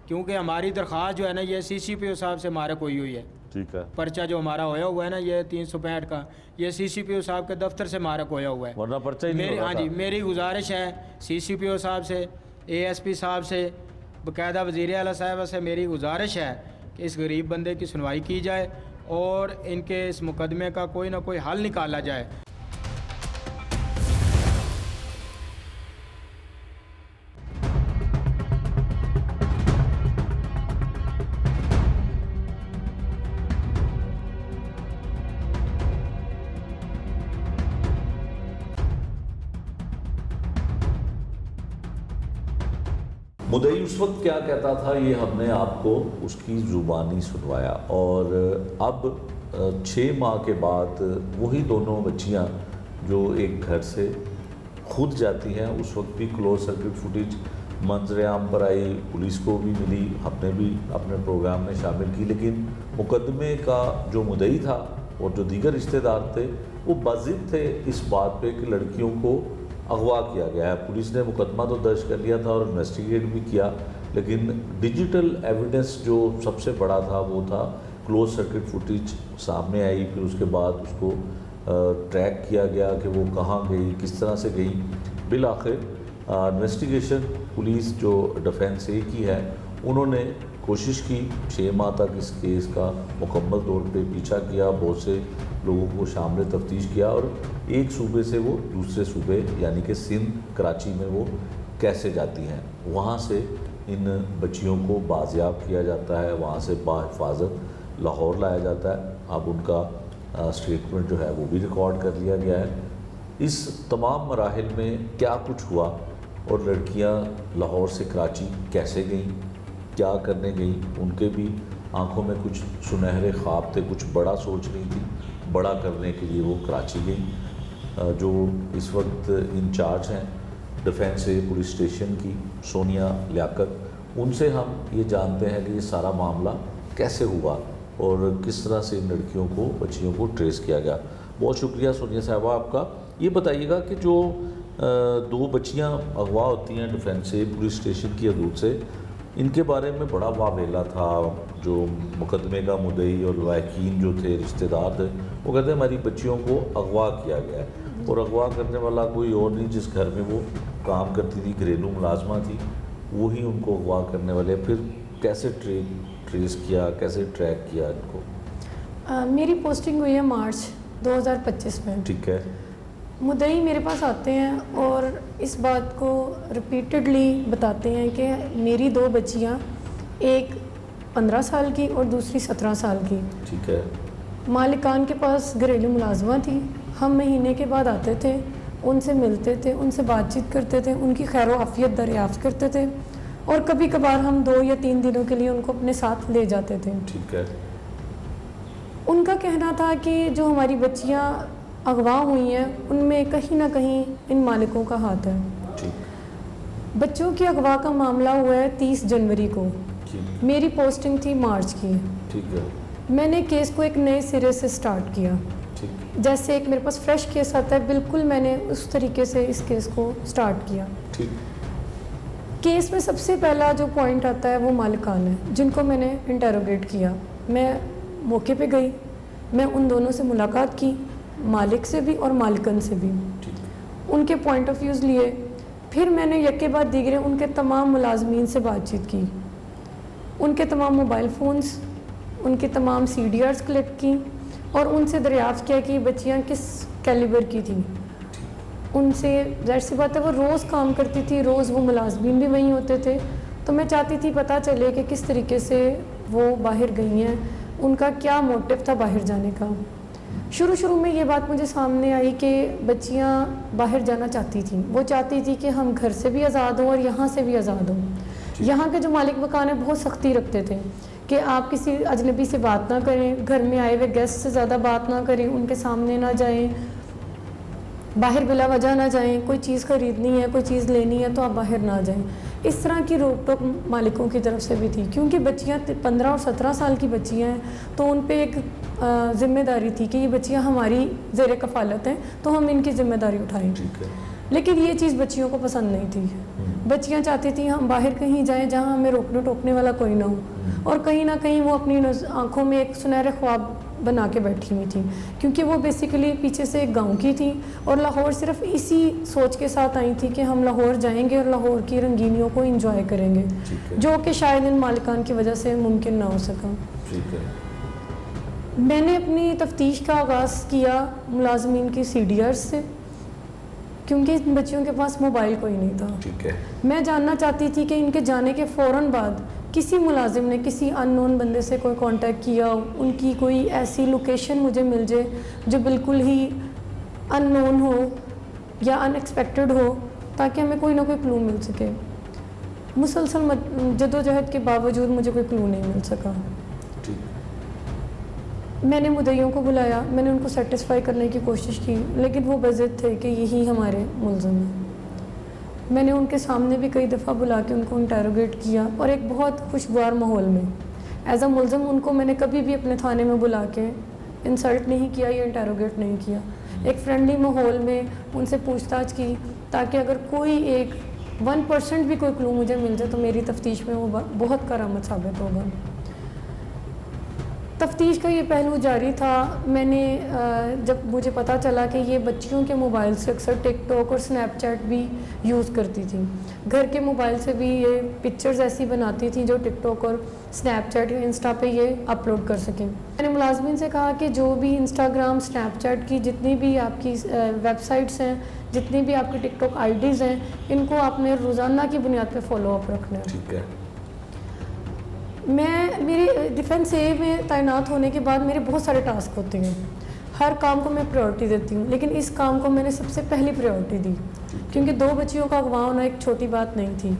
क्योंकि हमारी दरख्वास्त जो है ना ये CCPO साहब से मारक हुई है। ठीक है। पर्चा जो हमारा होया हुआ है ना ये 365 का, ये CCPO साहब के दफ्तर से मारक होया हुआ है, वरना पर्चा ही नहीं मेरी, होगा हाँ था। जी, मेरी गुजारिश है CCPO साहब से, ASP साहब से, बाकायदा वज़ीर आला साहब से मेरी गुजारिश है कि इस गरीब बंदे की सुनवाई की जाए और इनके इस मुकदमे का कोई ना कोई हल निकाला जाए। मुद्दई उस वक्त क्या कहता था ये हमने आपको उसकी ज़ुबानी सुनवाया, और अब 6 माह के बाद वही दोनों बच्चियां जो एक घर से खुद जाती हैं, उस वक्त भी क्लोज सर्किट फुटेज मंजर आम पर आई, पुलिस को भी मिली, हमने भी अपने प्रोग्राम में शामिल की। लेकिन मुकदमे का जो मुद्दई था और जो दीगर रिश्तेदार थे वो बाज़िद थे इस बात पे कि लड़कियों को अगवा किया गया है। पुलिस ने मुकदमा तो दर्ज कर लिया था और इन्वेस्टिगेट भी किया, लेकिन डिजिटल एविडेंस जो सबसे बड़ा था वो था क्लोज सर्किट फुटेज सामने आई। फिर उसके बाद उसको ट्रैक किया गया कि वो कहाँ गई, किस तरह से गई। बिल आखिर इन्वेस्टिगेशन पुलिस जो डिफेंस ए की है उन्होंने कोशिश की 6 माह तक इस केस का मुकम्मल तौर पे पीछा किया, बहुत से लोगों को शामिल तफ्तीश किया और एक सूबे से वो दूसरे सूबे यानी कि सिंध कराची में वो कैसे जाती हैं, वहाँ से इन बच्चियों को बाजियाब किया जाता है, वहाँ से बाहिफाजत लाहौर लाया जाता है। अब उनका स्टेटमेंट जो है वो भी रिकॉर्ड कर लिया गया है। इस तमाम मराहिल में क्या कुछ हुआ और लड़कियाँ लाहौर से कराची कैसे गईं, क्या करने गईं, उनके भी आंखों में कुछ सुनहरे ख्वाब थे, कुछ बड़ा सोच रही थी, बड़ा करने के लिए वो कराची गई। जो इस वक्त इंचार्ज हैं डिफेंस ए पुलिस स्टेशन की, सोनिया लियाकत, उनसे हम ये जानते हैं कि ये सारा मामला कैसे हुआ और किस तरह से इन लड़कियों को, बच्चियों को ट्रेस किया गया। बहुत शुक्रिया सोनिया साहबा आपका। ये बताइएगा कि जो 2 बच्चियां अगवा होती हैं डिफेंस ए पुलिस स्टेशन की हदूद से, इनके बारे में बड़ा वावेला था, जो मुकदमे का मुद्दई और लवाकिन जो थे, रिश्तेदार थे, वो कहते हैं हमारी बच्चियों को अगवा किया गया है और अगवा करने वाला कोई और नहीं, जिस घर में वो काम करती थी, घरेलू मुलाजमा थी, वही उनको अगवा करने वाले। फिर कैसे ट्रेस किया, कैसे ट्रैक किया इनको? मेरी पोस्टिंग हुई है मार्च 2025 में। ठीक है। मुद्दई मेरे पास आते हैं और इस बात को रिपीटेडली बताते हैं कि मेरी 2 बच्चियां, एक 15 साल की और दूसरी 17 साल की, ठीक है, मालिकान के पास घरेलू मुलाजमा थी। हम महीने के बाद आते थे, उनसे मिलते थे, उनसे बातचीत करते थे, उनकी खैर आफियत दरियाफ्त करते थे और कभी कभार हम 2 या 3 दिनों के लिए उनको अपने साथ ले जाते थे। ठीक है। उनका कहना था कि जो हमारी बच्चियां अगवा हुई हैं उनमें कहीं ना कहीं इन मालिकों का हाथ है। ठीक। बच्चों की अगवा का मामला हुआ है 30 जनवरी को। ठीक। मेरी पोस्टिंग थी मार्च की। ठीक है। मैंने केस को एक नए सिरे से स्टार्ट किया। ठीक। जैसे एक मेरे पास फ्रेश केस आता है, बिल्कुल मैंने उस तरीके से इस केस को स्टार्ट किया। ठीक। केस में सबसे पहला जो पॉइंट आता है वो मालिकान है, जिनको मैंने इंटेरोगेट किया। मैं मौके पे गई, मैं उन दोनों से मुलाकात की, मालिक से भी और मालिकन से भी, उनके पॉइंट ऑफ व्यूज़ लिए। फिर मैंने यके बाद दीगरे उनके तमाम मुलाजमीन से बातचीत की, उनके तमाम मोबाइल फ़ोन्स, उनके तमाम CDRs कलेक्ट की और उनसे दरियाफ़्त किया कि बच्चियाँ किस कैलिबर की थी। उनसे ज़ाहिर सी बात है वो रोज़ काम करती थी, रोज़ वो मुलाजमीन भी वहीं होते थे, तो मैं चाहती थी पता चले कि किस तरीके से वो बाहर गई हैं, उनका क्या मोटिव था बाहर जाने का। शुरू में ये बात मुझे सामने आई कि बच्चियाँ बाहर जाना चाहती थी। वो चाहती थी कि हम घर से भी आज़ाद हों और यहाँ से भी आज़ाद हों। यहाँ के जो मालिक मकान है बहुत सख्ती रखते थे कि आप किसी अजनबी से बात ना करें, घर में आए हुए गेस्ट से ज़्यादा बात ना करें, उनके सामने ना जाएं, बाहर बिला वजह ना जाएं, कोई चीज़ ख़रीदनी है, कोई चीज़ लेनी है तो आप बाहर ना जाएं। इस तरह की रोक टोक मालिकों की तरफ से भी थी, क्योंकि बच्चियाँ 15 और 17 साल की बच्चियाँ हैं, तो उन पे एक ज़िम्मेदारी थी कि ये बच्चियाँ हमारी ज़ेर कफ़ालत हैं, तो हम इनकी ज़िम्मेदारी उठाएं। लेकिन ये चीज़ बच्चियों को पसंद नहीं थी। बच्चियाँ चाहती थी हम बाहर कहीं जाएं जहाँ हमें रोकने टोकने वाला कोई ना हो, और कहीं ना कहीं वो अपनी आँखों में एक सुनहरे ख्वाब बना के बैठी हुई थी, क्योंकि वो बेसिकली पीछे से एक गांव की थी और लाहौर सिर्फ इसी सोच के साथ आई थी कि हम लाहौर जाएंगे और लाहौर की रंगीनियों को एंजॉय करेंगे, जो कि शायद इन मालिकान की वजह से मुमकिन ना हो सका। मैंने अपनी तफ्तीश का आगाज़ किया मुलाजमीन की CDRs से, क्योंकि इन बच्चियों के पास मोबाइल कोई नहीं था। ठीक है। मैं जानना चाहती थी कि इनके जाने के फ़ौरन बाद किसी मुलाजिम ने किसी अननोन बंदे से कोई कांटेक्ट किया हो, उनकी कोई ऐसी लोकेशन मुझे मिल जाए जो बिल्कुल ही अननोन हो या अनएक्सपेक्टेड हो, ताकि हमें कोई ना कोई क्लू मिल सके। मुसलसल जदोजहद के बावजूद मुझे कोई क्लू नहीं मिल सका। मैंने मुद्दइयों को बुलाया, मैंने उनको सेटिस्फाई करने की कोशिश की, लेकिन वो बज़िद थे कि यही हमारे मुल्ज़िम हैं। मैंने उनके सामने भी कई दफ़ा बुला के उनको इंटेरोगेट किया और एक बहुत खुशगवार माहौल में एज अ मुल्ज़िम उनको मैंने कभी भी अपने थाने में बुला के इंसल्ट नहीं किया या इंटेरोगेट नहीं किया। एक फ्रेंडली माहौल में उनसे पूछताछ की, ताकि अगर कोई एक 1% भी कोई क्लू मुझे मिल जाए तो मेरी तफ्तीश में वो बहुत करामत साबित होगा। तफ्तीश का ये पहलू जारी था। मैंने जब मुझे पता चला कि ये बच्चियों के मोबाइल से अक्सर टिकटॉक और स्नैपचैट भी यूज़ करती थी, घर के मोबाइल से भी ये पिक्चर्स ऐसी बनाती थी जो टिकटॉक और स्नैपचैट या इंस्टा पे ये अपलोड कर सकें। मैंने मुलाजमिन से कहा कि जो भी इंस्टाग्राम, स्नैपचैट की जितनी भी आपकी वेबसाइट्स हैं, जितनी भी आपकी टिकटॉक IDs हैं, इनको आपने रोज़ाना की बुनियाद पे फॉलो अप रखना है। ठीक है। मैं मेरे डिफेंस ए में तैनात होने के बाद मेरे बहुत सारे टास्क होते हैं, हर काम को मैं प्रायोरिटी देती हूँ, लेकिन इस काम को मैंने सबसे पहली प्रायोरिटी दी, क्योंकि 2 बच्चियों का अगवा होना एक छोटी बात नहीं थी।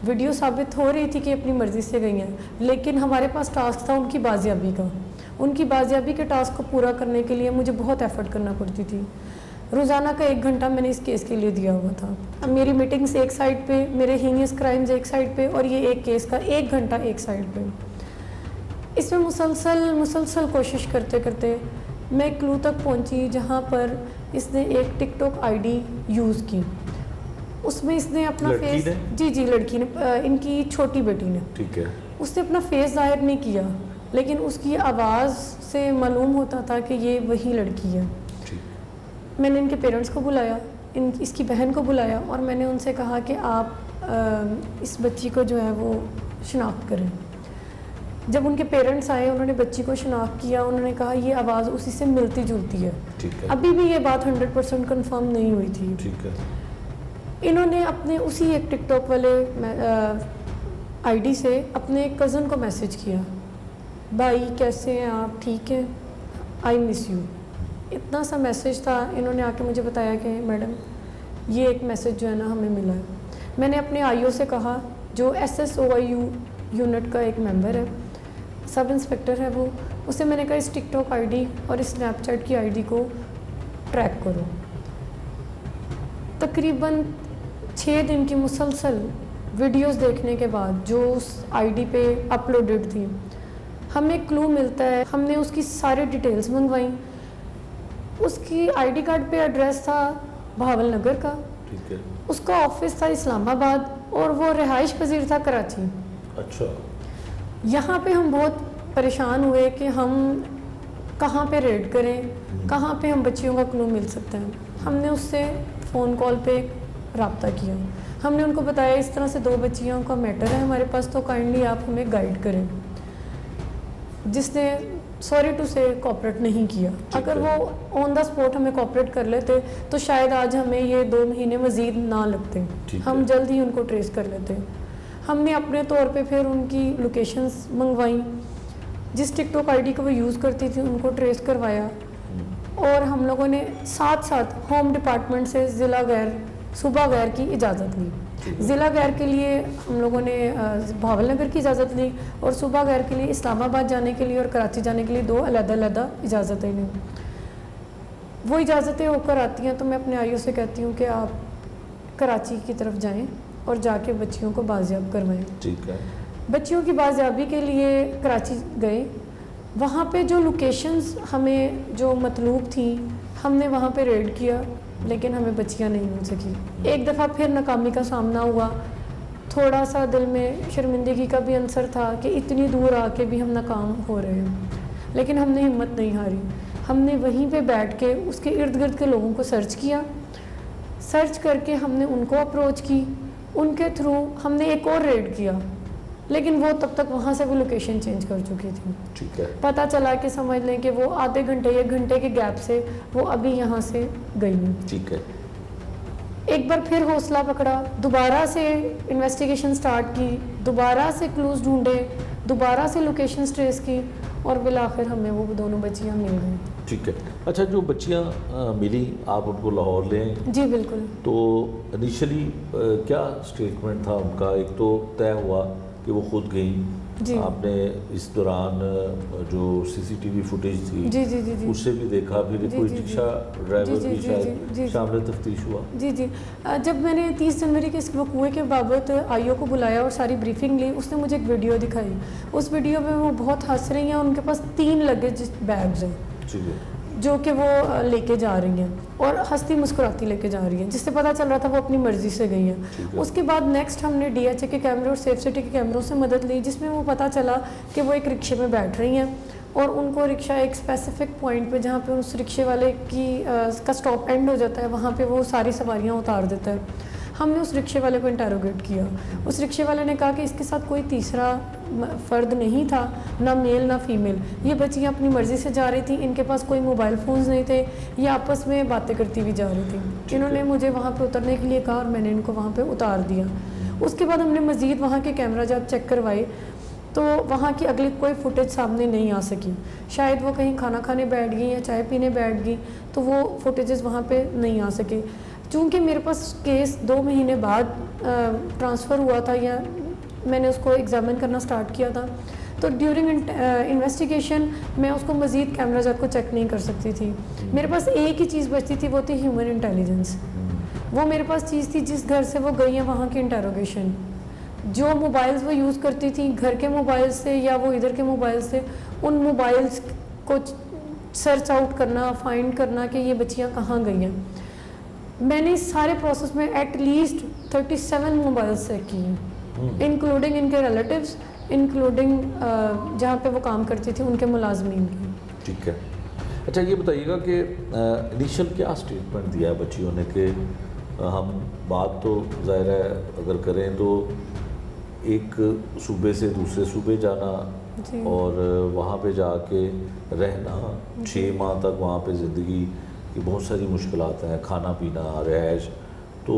वीडियो साबित हो रही थी कि अपनी मर्ज़ी से गई हैं, लेकिन हमारे पास टास्क था उनकी बाजियाबी का। उनकी बाजियाबी के टास्क को पूरा करने के लिए मुझे बहुत एफर्ट करना पड़ती थी। रोज़ाना का 1 घंटा मैंने इस केस के लिए दिया हुआ था। अब मेरी मीटिंग्स एक साइड पे, मेरे हीनियस क्राइम्स एक साइड पे, और ये एक केस का 1 घंटा एक साइड पे। इसमें मुसलसल कोशिश करते करते मैं क्लू तक पहुंची जहां पर इसने एक टिकटॉक ID यूज़ की। उसमें इसने अपना फेस, जी लड़की ने, इनकी छोटी बेटी ने, ठीक है, उसने अपना फेस ज़ाहिर नहीं किया, लेकिन उसकी आवाज़ से मालूम होता था कि ये वही लड़की है। मैंने इनके पेरेंट्स को बुलाया, इसकी बहन को बुलाया और मैंने उनसे कहा कि आप इस बच्ची को जो है वो शिनाख्त करें। जब उनके पेरेंट्स आए, उन्होंने बच्ची को शिनाख्त किया, उन्होंने कहा ये आवाज़ उसी से मिलती जुलती है। अभी भी ये बात 100% कंफर्म नहीं हुई थी। ठीक है। इन्होंने अपने उसी एक टिकटॉक वाले आईडी से अपने कज़न को मैसेज किया, भाई कैसे हैं आप, ठीक है, आई मिस यू। इतना सा मैसेज था। इन्होंने आके मुझे बताया कि मैडम ये एक मैसेज जो है ना हमें मिला है। मैंने अपने आईओ से कहा, जो SSOIU यूनिट का एक मेंबर है, सब इंस्पेक्टर है वो, उससे मैंने कहा इस टिकटॉक आईडी और इस स्नैपचैट की आईडी को ट्रैक करो। तकरीबन 6 दिन की मुसलसल वीडियोस देखने के बाद जो उस आईडी पे अपलोडेड थी, हमें क्लू मिलता है। हमने उसकी सारी डिटेल्स मंगवाई। उसकी आईडी कार्ड पे एड्रेस था भावल नगर का, ठीक है। उसका ऑफिस था इस्लामाबाद और वो रिहाइश पजीर था कराची। अच्छा। यहाँ पे हम बहुत परेशान हुए कि हम कहाँ पे रेड करें, कहाँ पे हम बच्चियों का क्लू मिल सकता है। हमने उससे फ़ोन कॉल पे रब्ता किया। हमने उनको बताया इस तरह से 2 बच्चियों का मैटर है हमारे पास, तो काइंडली आप हमें गाइड करें। जिसने सॉरी टू से कोऑपरेट नहीं किया। अगर वो ऑन द स्पॉट हमें कोऑपरेट कर लेते तो शायद आज हमें ये 2 महीने मज़ीद ना लगते, हम जल्द ही उनको ट्रेस कर लेते। हमने अपने तौर पे फिर उनकी लोकेशंस मंगवाई, जिस टिकटॉक आईडी को वो यूज़ करती थी उनको ट्रेस करवाया। और हम लोगों ने साथ साथ होम डिपार्टमेंट से ज़िला गैर सूबा गैर की इजाज़त ली। ज़िला गैर के लिए हम लोगों ने भावल नगर की इजाज़त ली और सूबा गैर के लिए इस्लामाबाद जाने के लिए और कराची जाने के लिए 2 अलग-अलग इजाज़तें ली। वो इजाज़तें होकर आती हैं तो मैं अपने आईओ से कहती हूँ कि आप कराची की तरफ जाएं और जाके बच्चियों को बाजियाब करवाएं। ठीक है। बच्चियों की बाजियाबी के लिए कराची गए। वहाँ पे जो लोकेशंस हमें जो मतलूब थी, हमने वहाँ पे रेड किया, लेकिन हमें बच्चियाँ नहीं मिल सकी। एक दफ़ा फिर नाकामी का सामना हुआ। थोड़ा सा दिल में शर्मिंदगी का भी अंसर था कि इतनी दूर आके भी हम नाकाम हो रहे हैं, लेकिन हमने हिम्मत नहीं हारी। हमने वहीं पे बैठ के उसके इर्द गिर्द के लोगों को सर्च किया। सर्च करके हमने उनको अप्रोच की, उनके थ्रू हमने एक और रेड किया, लेकिन वो तब तक वहाँ से भी लोकेशन चेंज कर चुकी थी। ठीक है। पता चला कि समझ लें कि वो आधे घंटे 1 घंटे के गैप से वो अभी यहाँ से गई हैं। ठीक है। एक बार फिर हौसला पकड़ा, दोबारा से इन्वेस्टिगेशन स्टार्ट की, दोबारा से क्लूज ढूंढे, दोबारा से लोकेशन ट्रेस की और बिलाखिर हमें वो दोनों बच्चियाँ मिल गई। ठीक है। अच्छा, जो बच्चियाँ मिली आप उनको लाहौर लें? जी बिल्कुल। तो इनिशियली क्या स्टेटमेंट था उनका? एक तो तय हुआ कि वो खुद गई, आपने इस दौरान जो CCTV फुटेज थी जी जी जी जी उससे भी देखा, फिर कोई रिक्शा ड्राइवर भी शायद शामिल तफ्तीश हुआ। जी जी। जब मैंने 30 जनवरी के इस वकूए के बाबत आईओ को बुलाया और सारी ब्रीफिंग ली, उसने मुझे एक वीडियो दिखाई। उस वीडियो में वो बहुत हंस रही हैं, उनके पास 3 लगेज बैग्स हैं जो कि वो लेके जा रही हैं और हंसती मुस्कुराती लेके जा रही हैं, जिससे पता चल रहा था वो अपनी मर्ज़ी से गई हैं। उसके बाद नेक्स्ट हमने DHA के कैमरे और सेफ सिटी के कैमरों से मदद ली, जिसमें वो पता चला कि वो एक रिक्शे में बैठ रही हैं और उनको रिक्शा एक स्पेसिफिक पॉइंट पे, जहाँ पे उस रिक्शे वाले की का स्टॉप एंड हो जाता है, वहाँ पे वो सारी सवारियाँ उतार देता है। हमने उस रिक्शे वाले को इंटेरोगेट किया। उस रिक्शे वाले ने कहा कि इसके साथ कोई तीसरा फ़र्द नहीं था, ना मेल ना फीमेल। ये बच्चियाँ अपनी मर्ज़ी से जा रही थी, इनके पास कोई मोबाइल फ़ोन्स नहीं थे, ये आपस में बातें करती हुई जा रही थी। इन्होंने मुझे वहाँ पे उतरने के लिए कहा और मैंने इनको वहाँ पे उतार दिया। उसके बाद हमने मज़ीद वहाँ के कैमरा जब चेक करवाए तो वहाँ की अगली कोई फुटेज सामने नहीं आ सकी। शायद वो कहीं खाना खाने बैठ गई या चाय पीने बैठ गई, तो वो फुटेजेस वहाँ पे नहीं आ सके। चूँकि मेरे पास केस 2 महीने बाद ट्रांसफ़र हुआ था या मैंने उसको एग्ज़ामिन करना स्टार्ट किया था, तो ड्यूरिंग इन्वेस्टिगेशन मैं उसको मज़ीद कैमरा जब को चेक नहीं कर सकती थी। मेरे पास एक ही चीज़ बचती थी, वो थी ह्यूमन इंटेलिजेंस। वो मेरे पास चीज़ थी, जिस घर से वो गई है वहाँ की इंटेरोगेशन, जो मोबाइल्स वो यूज़ करती थी घर के मोबाइल से या वो इधर के मोबाइल से, उन मोबाइल्स को सर्च आउट करना, फाइंड करना कि ये बच्चियाँ कहाँ गई हैं। मैंने इस सारे प्रोसेस में एटलीस्ट 37 मोबाइल्स चेक किए, इंक्लूडिंग इनके रिलेटिव्स, इंक्लूडिंग जहाँ पे वो काम करती थी उनके मुलाजमीन की। ठीक है। अच्छा ये बताइएगा कि इनिशियल क्या स्टेटमेंट दिया है बच्चियों ने कि हम बात तो ज़ाहिर है अगर करें तो एक सूबे से दूसरे सूबे जाना जी। और वहाँ पे जाके रहना 6 माह तक वहाँ पे ज़िंदगी की बहुत सारी मुश्किलात हैं, खाना पीना, रहायश, तो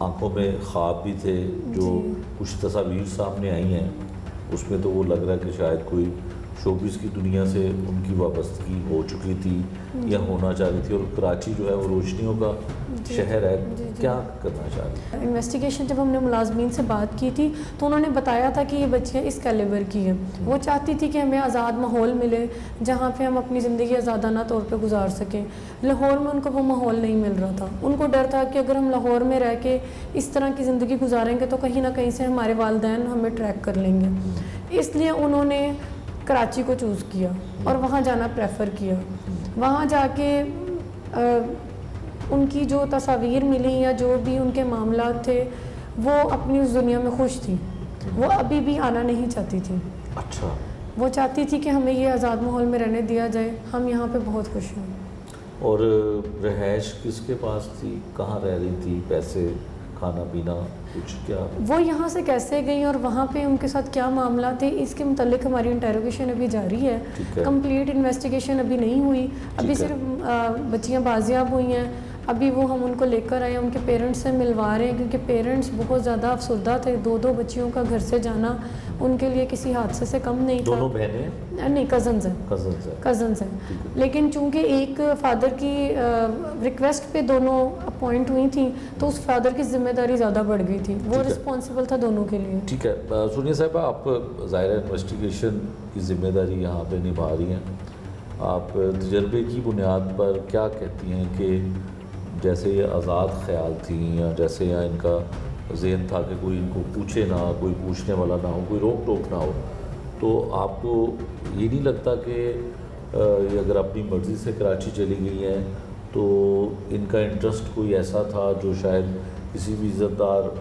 आंखों में ख्वाब भी थे जो जी। कुछ तस्वीर सामने आई हैं, उसमें तो वो लग रहा है कि शायद कोई शोबिस की दुनिया से उनकी वाबस्तगी हो चुकी थी या होना चाह रही थी, और कराची जो है वो रोशनियों का जी। शहर है। जी, जी। क्या करना चाह रही है? इन्वेस्टिगेशन जब हमने मुलाजमीन से बात की थी तो उन्होंने बताया था कि ये बच्चियाँ इस कैलिबर की हैं। वो चाहती थी कि हमें आज़ाद माहौल मिले जहाँ पे हम अपनी ज़िंदगी आज़ादाना तौर पे गुजार सकें। लाहौर में उनको वो माहौल नहीं मिल रहा था। उनको डर था कि अगर हम लाहौर में रह के इस तरह की ज़िंदगी गुजारेंगे तो कहीं ना कहीं से हमारे वालिदैन हमें ट्रैक कर लेंगे, इसलिए उन्होंने कराची को चूज़ किया और वहाँ जाना प्रेफर किया। वहाँ जाके उनकी जो तस्वीर मिली या जो भी उनके मामला थे वो अपनी उस दुनिया में खुश थी। वो अभी भी आना नहीं चाहती थी। अच्छा। वो चाहती थी कि हमें ये आज़ाद माहौल में रहने दिया जाए, हम यहाँ पे बहुत खुश हैं। और रहायश किसके पास थी, कहाँ रह रही थी, पैसे, खाना पीना, कुछ क्या? वो यहाँ से कैसे गई और वहाँ पे उनके साथ क्या मामला थे, इसके मुतालिक हमारी इंटेरोगेशन अभी जारी है। ठीक है। कंप्लीट इन्वेस्टिगेशन अभी नहीं हुई, अभी ठीक है। सिर्फ बच्चियाँ बाजियाब हुई हैं। अभी वो हम उनको लेकर आए हैं, उनके पेरेंट्स से मिलवा रहे हैं क्योंकि पेरेंट्स बहुत ज़्यादा अफसरदा थे। 2-2 बच्चियों का घर से जाना उनके लिए किसी हादसे से कम नहीं था। दोनों बहनें? नहीं, कज़न्स हैं। कज़न्स हैं। कज़न्स हैं, ठीक है। लेकिन चूंकि एक फादर की रिक्वेस्ट पे दोनों अपॉइंट हुई थी तो उस फादर की जिम्मेदारी ज़्यादा बढ़ गई थी। वो ठीक है। रिस्पॉन्सिबल था दोनों के लिए। ठीक है। सुनिए साहब, आप ज़ाहिर इन्वेस्टिगेशन की ज़िम्मेदारी यहाँ पे निभा रही हैं। आप तजर्बे की बुनियाद पर क्या कहती हैं कि जैसे ये आज़ाद ख्याल थी या जैसे यहाँ इनका जहन था कि कोई इनको पूछे ना, कोई पूछने वाला ना हो, कोई रोक टोक ना हो, तो आपको ये नहीं लगता कि ये अगर अपनी मर्ज़ी से कराची चली गई हैं तो इनका इंटरेस्ट कोई ऐसा था जो शायद किसी भी इज़्ज़तदार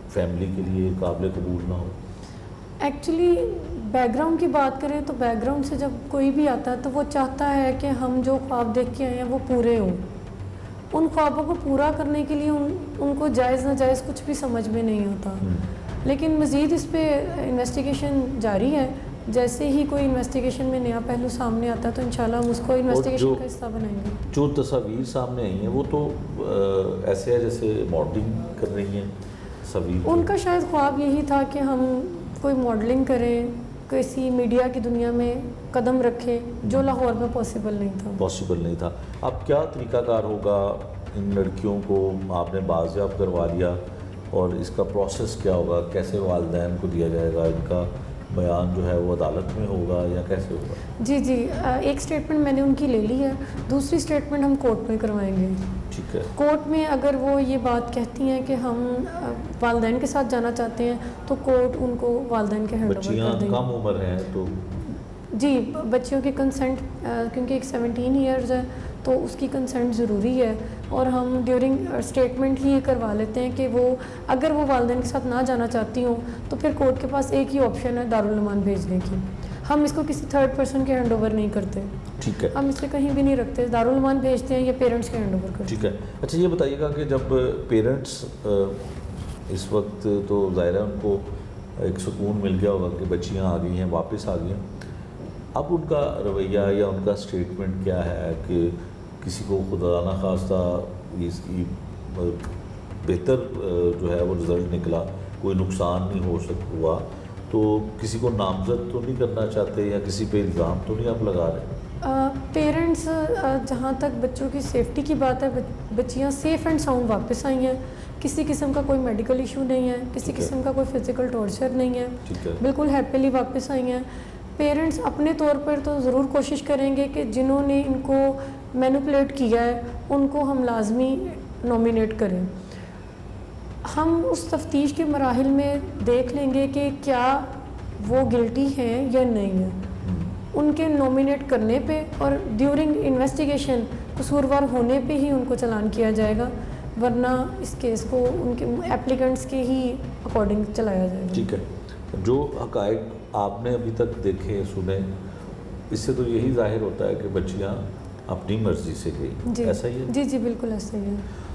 फैमिली के लिए काबिल कबूल ना हो? एक्चुअली बैकग्राउंड की बात करें तो बैकग्राउंड से जब कोई भी आता है तो वो चाहता है कि हम जो ख्वाब देख के आए हैं वो पूरे हों। उन ख्वाबों को पूरा करने के लिए उनको जायज़ नाजायज़ कुछ भी समझ में नहीं आता। लेकिन मज़ीद इस पर इन्वेस्टिगेशन जारी है। जैसे ही कोई इन्वेस्टिगेशन में नया पहलू सामने आता है तो इंशाल्लाह हम उसको इन्वेस्टिगेशन का हिस्सा बनाएंगे। जो तस्वीर सामने आई हैं वो तो ऐसे है जैसे मॉडलिंग कर रही हैं तस्वीर। उनका शायद ख्वाब यही था कि हम कोई मॉडलिंग करें, किसी मीडिया की दुनिया में कदम रखें, जो लाहौर में पॉसिबल नहीं था। पॉसिबल नहीं था। अब क्या तरीक़ाकार होगा? इन लड़कियों को आपने बाज़याब करवा लिया और इसका प्रोसेस क्या होगा? कैसे वालिदैन को दिया जाएगा? इनका बयान जो है वो अदालत में होगा या कैसे होगा? जी जी, एक स्टेटमेंट मैंने उनकी ले ली है, दूसरी स्टेटमेंट हम कोर्ट में करवाएंगे। ठीक है। कोर्ट में अगर वो ये बात कहती हैं कि हम वालिदैन के साथ जाना चाहते हैं तो कोर्ट उनको वालिदैन के हैंड ओवर बच्चियाँ कर देंगे। कम उम्र हैं तो जी, बच्चियों की कंसेंट क्योंकि एक 17 ईयर्स है तो उसकी कंसेंट ज़रूरी है और हम ड्यूरिंग स्टेटमेंट ही ये करवा लेते हैं कि वो अगर वो वालिदैन के साथ ना जाना चाहती हों तो फिर कोर्ट के पास एक ही ऑप्शन है दारुल अमान भेजने की। हम इसको किसी थर्ड पर्सन के हैंड ओवर नहीं करते। ठीक है। हम इसे कहीं भी नहीं रखते, दारुल अमान भेजते हैं या पेरेंट्स के हैंड ओवर करते हैं। ठीक है। अच्छा ये बताइएगा कि जब पेरेंट्स इस वक्त तो ज़ाहिर है उनको एक सुकून मिल गया होगा कि बच्चियाँ आ गई हैं, वापस आ गई हैं, अब उनका रवैया या उनका स्टेटमेंट क्या है कि किसी को खुदा ना खास्ता इसकी बेहतर जो है वो रिज़ल्ट निकला, कोई नुकसान नहीं हुआ तो किसी को नामजद तो नहीं करना चाहते या किसी पे इल्ज़ाम तो नहीं आप लगा रहे? पेरेंट्स जहाँ तक बच्चों की सेफ्टी की बात है, बच्चियाँ सेफ़ एंड साउंड वापस आई हैं। किसी किस्म का कोई मेडिकल इशू नहीं है, किसी किस्म का कोई फिज़िकल टॉर्चर नहीं है, ठीक है। बिल्कुल हैप्पीली वापस आई हैं। पेरेंट्स अपने तौर पर तो ज़रूर कोशिश करेंगे कि जिन्होंने इनको मैनिपुलेट किया है उनको हम लाजमी नॉमिनेट करें। हम उस तफ्तीश के मराहिल में देख लेंगे कि क्या वो गिल्टी हैं या नहीं है। उनके नॉमिनेट करने पे और ड्यूरिंग इन्वेस्टिगेशन कसूरवार होने पे ही उनको चालान किया जाएगा, वरना इस केस को उनके एप्लीकेंट्स के ही अकॉर्डिंग चलाया जाएगा। ठीक है। जो हकायक आपने अभी तक देखे सुने, इससे तो यही जाहिर होता है कि बच्चियां अपनी मर्ज़ी से गई, जी ऐसा ही है? जी जी बिल्कुल ऐसा ही है।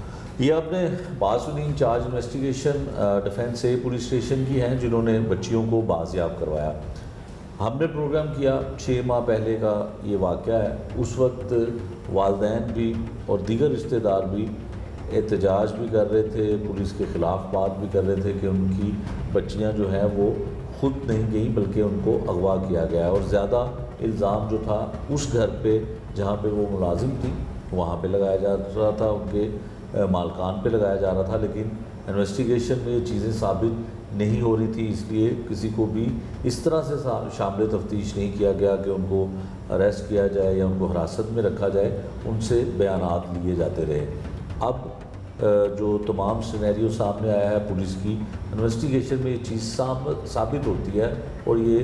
ये आपने बात सुनी इंचार्ज इन्वेस्टिगेशन डिफेंस ए पुलिस स्टेशन की हैं, जिन्होंने बच्चियों को बाजियाब करवाया। हमने प्रोग्राम किया 6 माह पहले का ये वाक़या है। उस वक्त वालिदैन भी और दीगर रिश्तेदार भी एहतजाज भी कर रहे थे, पुलिस के ख़िलाफ़ बात भी कर रहे थे कि उनकी बच्चियां जो हैं वो ख़ुद नहीं गई बल्कि उनको अगवा किया गया। और ज़्यादा इल्ज़ाम जो था उस घर पे जहाँ पे वो मुलाजिम थी वहाँ पे लगाया जा रहा था, उनके मालकान पे लगाया जा रहा था। लेकिन इन्वेस्टिगेशन में ये चीज़ें साबित नहीं हो रही थी, इसलिए किसी को भी इस तरह से शामिल तफ्तीश नहीं किया गया कि उनको अरेस्ट किया जाए या उनको हिरासत में रखा जाए, उनसे बयानात लिए जाते रहे। अब जो तमाम सिनेरियो सामने आया है, पुलिस की इन्वेस्टिगेशन में ये चीज़ साबित होती है और ये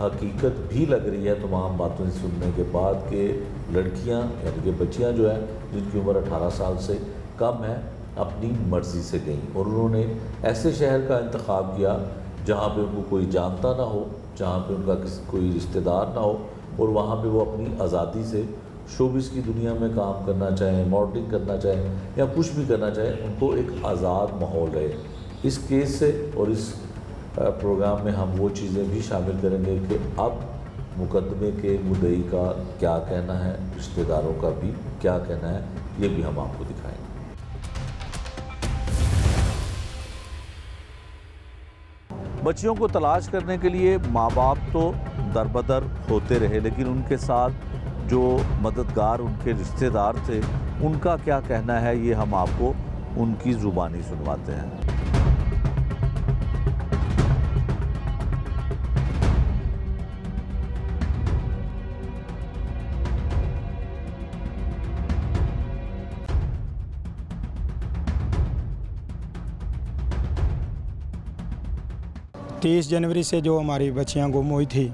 हकीकत भी लग रही है तमाम बातें सुनने के बाद कि लड़कियां यानी कि बच्चियां जो हैं जिनकी उम्र 18 साल से कम है अपनी मर्ज़ी से गईं और उन्होंने ऐसे शहर का इंतखाब किया जहाँ पे उनको कोई जानता ना हो, जहाँ पे उनका कोई रिश्तेदार ना हो और वहाँ पे वो अपनी आज़ादी से शोबिस की दुनिया में काम करना चाहें, मॉडलिंग करना चाहें या कुछ भी करना चाहें, उनको एक आज़ाद माहौल रहे। इस केस से और इस प्रोग्राम में हम वो चीज़ें भी शामिल करेंगे कि अब मुकदमे के मुद्दई का क्या कहना है, रिश्तेदारों का भी क्या कहना है, ये भी हम आपको दिखाएंगे। बच्चियों को तलाश करने के लिए माँ बाप तो दरबदर होते रहे, लेकिन उनके साथ जो मददगार उनके रिश्तेदार थे उनका क्या कहना है ये हम आपको उनकी ज़ुबानी सुनवाते हैं। तीस जनवरी से जो हमारी बच्चियां गुम हुई थी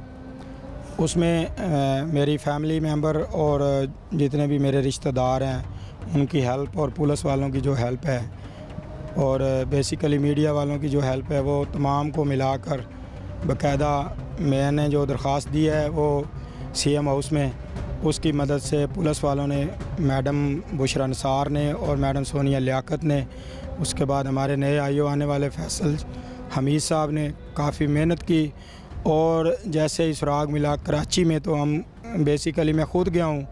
उसमें मेरी फैमिली मेंबर और जितने भी मेरे रिश्तेदार हैं उनकी हेल्प और पुलिस वालों की जो हेल्प है और बेसिकली मीडिया वालों की जो हेल्प है वो तमाम को मिलाकर बाकायदा मैंने जो दरख्वास्त दी है वो सीएम हाउस में, उसकी मदद से पुलिस वालों ने, मैडम बुशरा निसार ने और मैडम सोनिया लियाकत ने, उसके बाद हमारे नए आईओ आने वाले फैसल हमीद साहब ने काफ़ी मेहनत की और जैसे ही सुराग मिला कराची में तो हम बेसिकली मैं ख़ुद गया हूँ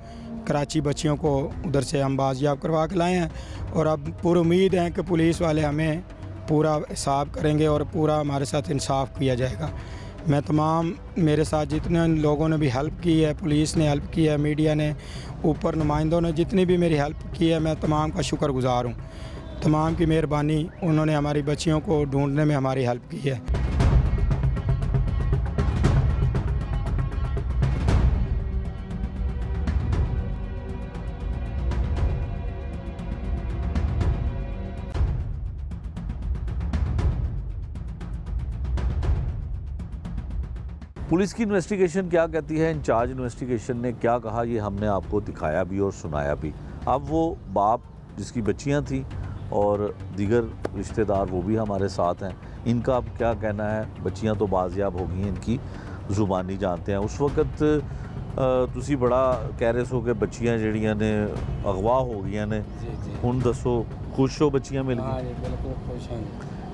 कराची, बच्चियों को उधर से हम बाजियाब करवा के लाए हैं और अब पूरी उम्मीद है कि पुलिस वाले हमें पूरा हिसाब करेंगे और पूरा हमारे साथ इंसाफ किया जाएगा। मैं तमाम मेरे साथ जितने लोगों ने भी हेल्प की है, पुलिस ने हेल्प की है, मीडिया ने, ऊपर नुमाइंदों ने जितनी भी मेरी हेल्प की है, मैं तमाम का शुक्रगुज़ार हूँ। तमाम की मेहरबानी, उन्होंने हमारी बच्चियों को ढूंढने में हमारी हेल्प की है। पुलिस की इन्वेस्टिगेशन क्या कहती है, इंचार्ज इन्वेस्टिगेशन ने क्या कहा, ये हमने आपको दिखाया भी और सुनाया भी। अब वो बाप जिसकी बच्चियां थी और दीगर रिश्तेदार वो भी हमारे साथ हैं, इनका अब क्या कहना है। बच्चियां तो बाजियाब हो गई हैं, इनकी ज़ुबानी जानते हैं। उस वक्त तुसी बड़ा कह रहे सो कि बच्चियां जड़ियां ने अगवा हो गई ने, हुण दसो खुश हो बच्चियां मिल हाँ गई? जी बिल्कुल खुश हैं।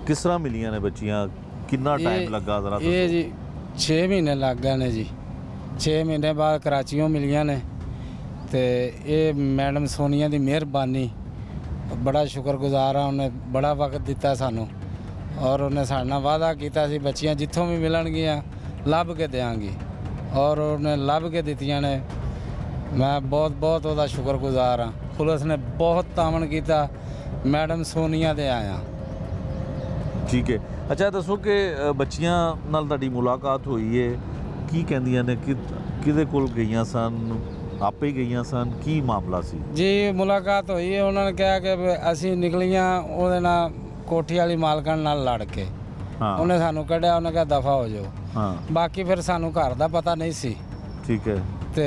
किस तरह मिलियां ने बच्चियां, कितना टाइम लगा जरा ये जी 6 महीने लग गए ने जी। 6 महीने बाद कराचियों मिलियां ने ते ये मैडम सोनिया दी मेहरबानी, बड़ा शुक्रगुजार हाँ। उन्हें बड़ा वक्त दिता सानू और उन्हें साडे नाल वादा किया सी बच्चियां जिथों भी मिलणगियां लभ के देंगी और उन्हें लभ के दित्तियां ने। मैं बहुत बहुत उहदा शुक्रगुजार हाँ। पुलिस ने बहुत तामन किया, मैडम सोनिया दे आया। ठीक है, अच्छा दसो कि बच्चियां नाल तुहाडी मुलाकात हुई है, की कहंदियां ने कि किहदे कोल गईयां सन, आपे ही गईयां सन, की मामला सी? जी मुलाकात हुई है, उन्होंने कहा कि असी निकलियां ਉਹਦੇ ਨਾਲ कोठी वाली मालकन नाल लड़ के। हाँ उन्हें सानू कढ़िया, उन्हें कहा दफ़ा हो जाओ। हाँ बाकी फिर सानू घर दा पता नहीं सी ठीक है। ते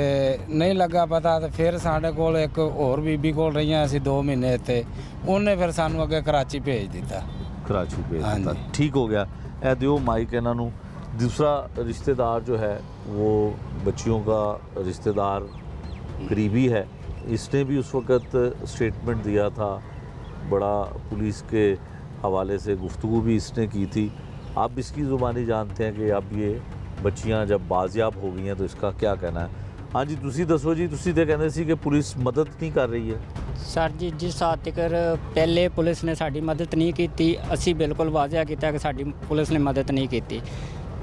नहीं लगा पता तो फिर साढ़े कोल एक होर बीबी कोल रहियां असी 2 महीने इत्थे, उन्हें फिर सानू अगे कराची भेज दिता। कराची भेज हाँ दिता, जी। ठीक हो गया। ए दिओ माइक इन्हां नूं दूसरा रिश्तेदार जो है वो बच्चियों का रिश्तेदार करीबी है, इसने भी उस वक़्त स्टेटमेंट दिया था, बड़ा पुलिस के हवाले से गुफ्तगू भी इसने की थी। आप इसकी ज़ुबानी जानते हैं कि अब ये ਬੱਚੀਆਂ जब बाजियाब हो गई हैं तो इसका क्या कहना है? हाँ जी, ਤੁਸੀਂ ਦੱਸੋ ਜੀ, ਤੁਸੀਂ ਤੇ ਕਹਿੰਦੇ ਸੀ ਕਿ ਪੁਲਿਸ ਮਦਦ ਨਹੀਂ ਕਰ ਰਹੀ ਹੈ। ਸਰ ਜੀ, ਜਿਸ ਹੱਦ ਤੱਕ ਪਹਿਲੇ ਪੁਲਿਸ ਨੇ ਸਾਡੀ ਮਦਦ ਨਹੀਂ ਕੀਤੀ, ਅਸੀਂ ਬਿਲਕੁਲ ਵਾਅਦਾ ਕੀਤਾ ਕਿ ਸਾਡੀ ਪੁਲਿਸ ਨੇ ਮਦਦ ਨਹੀਂ ਕੀਤੀ।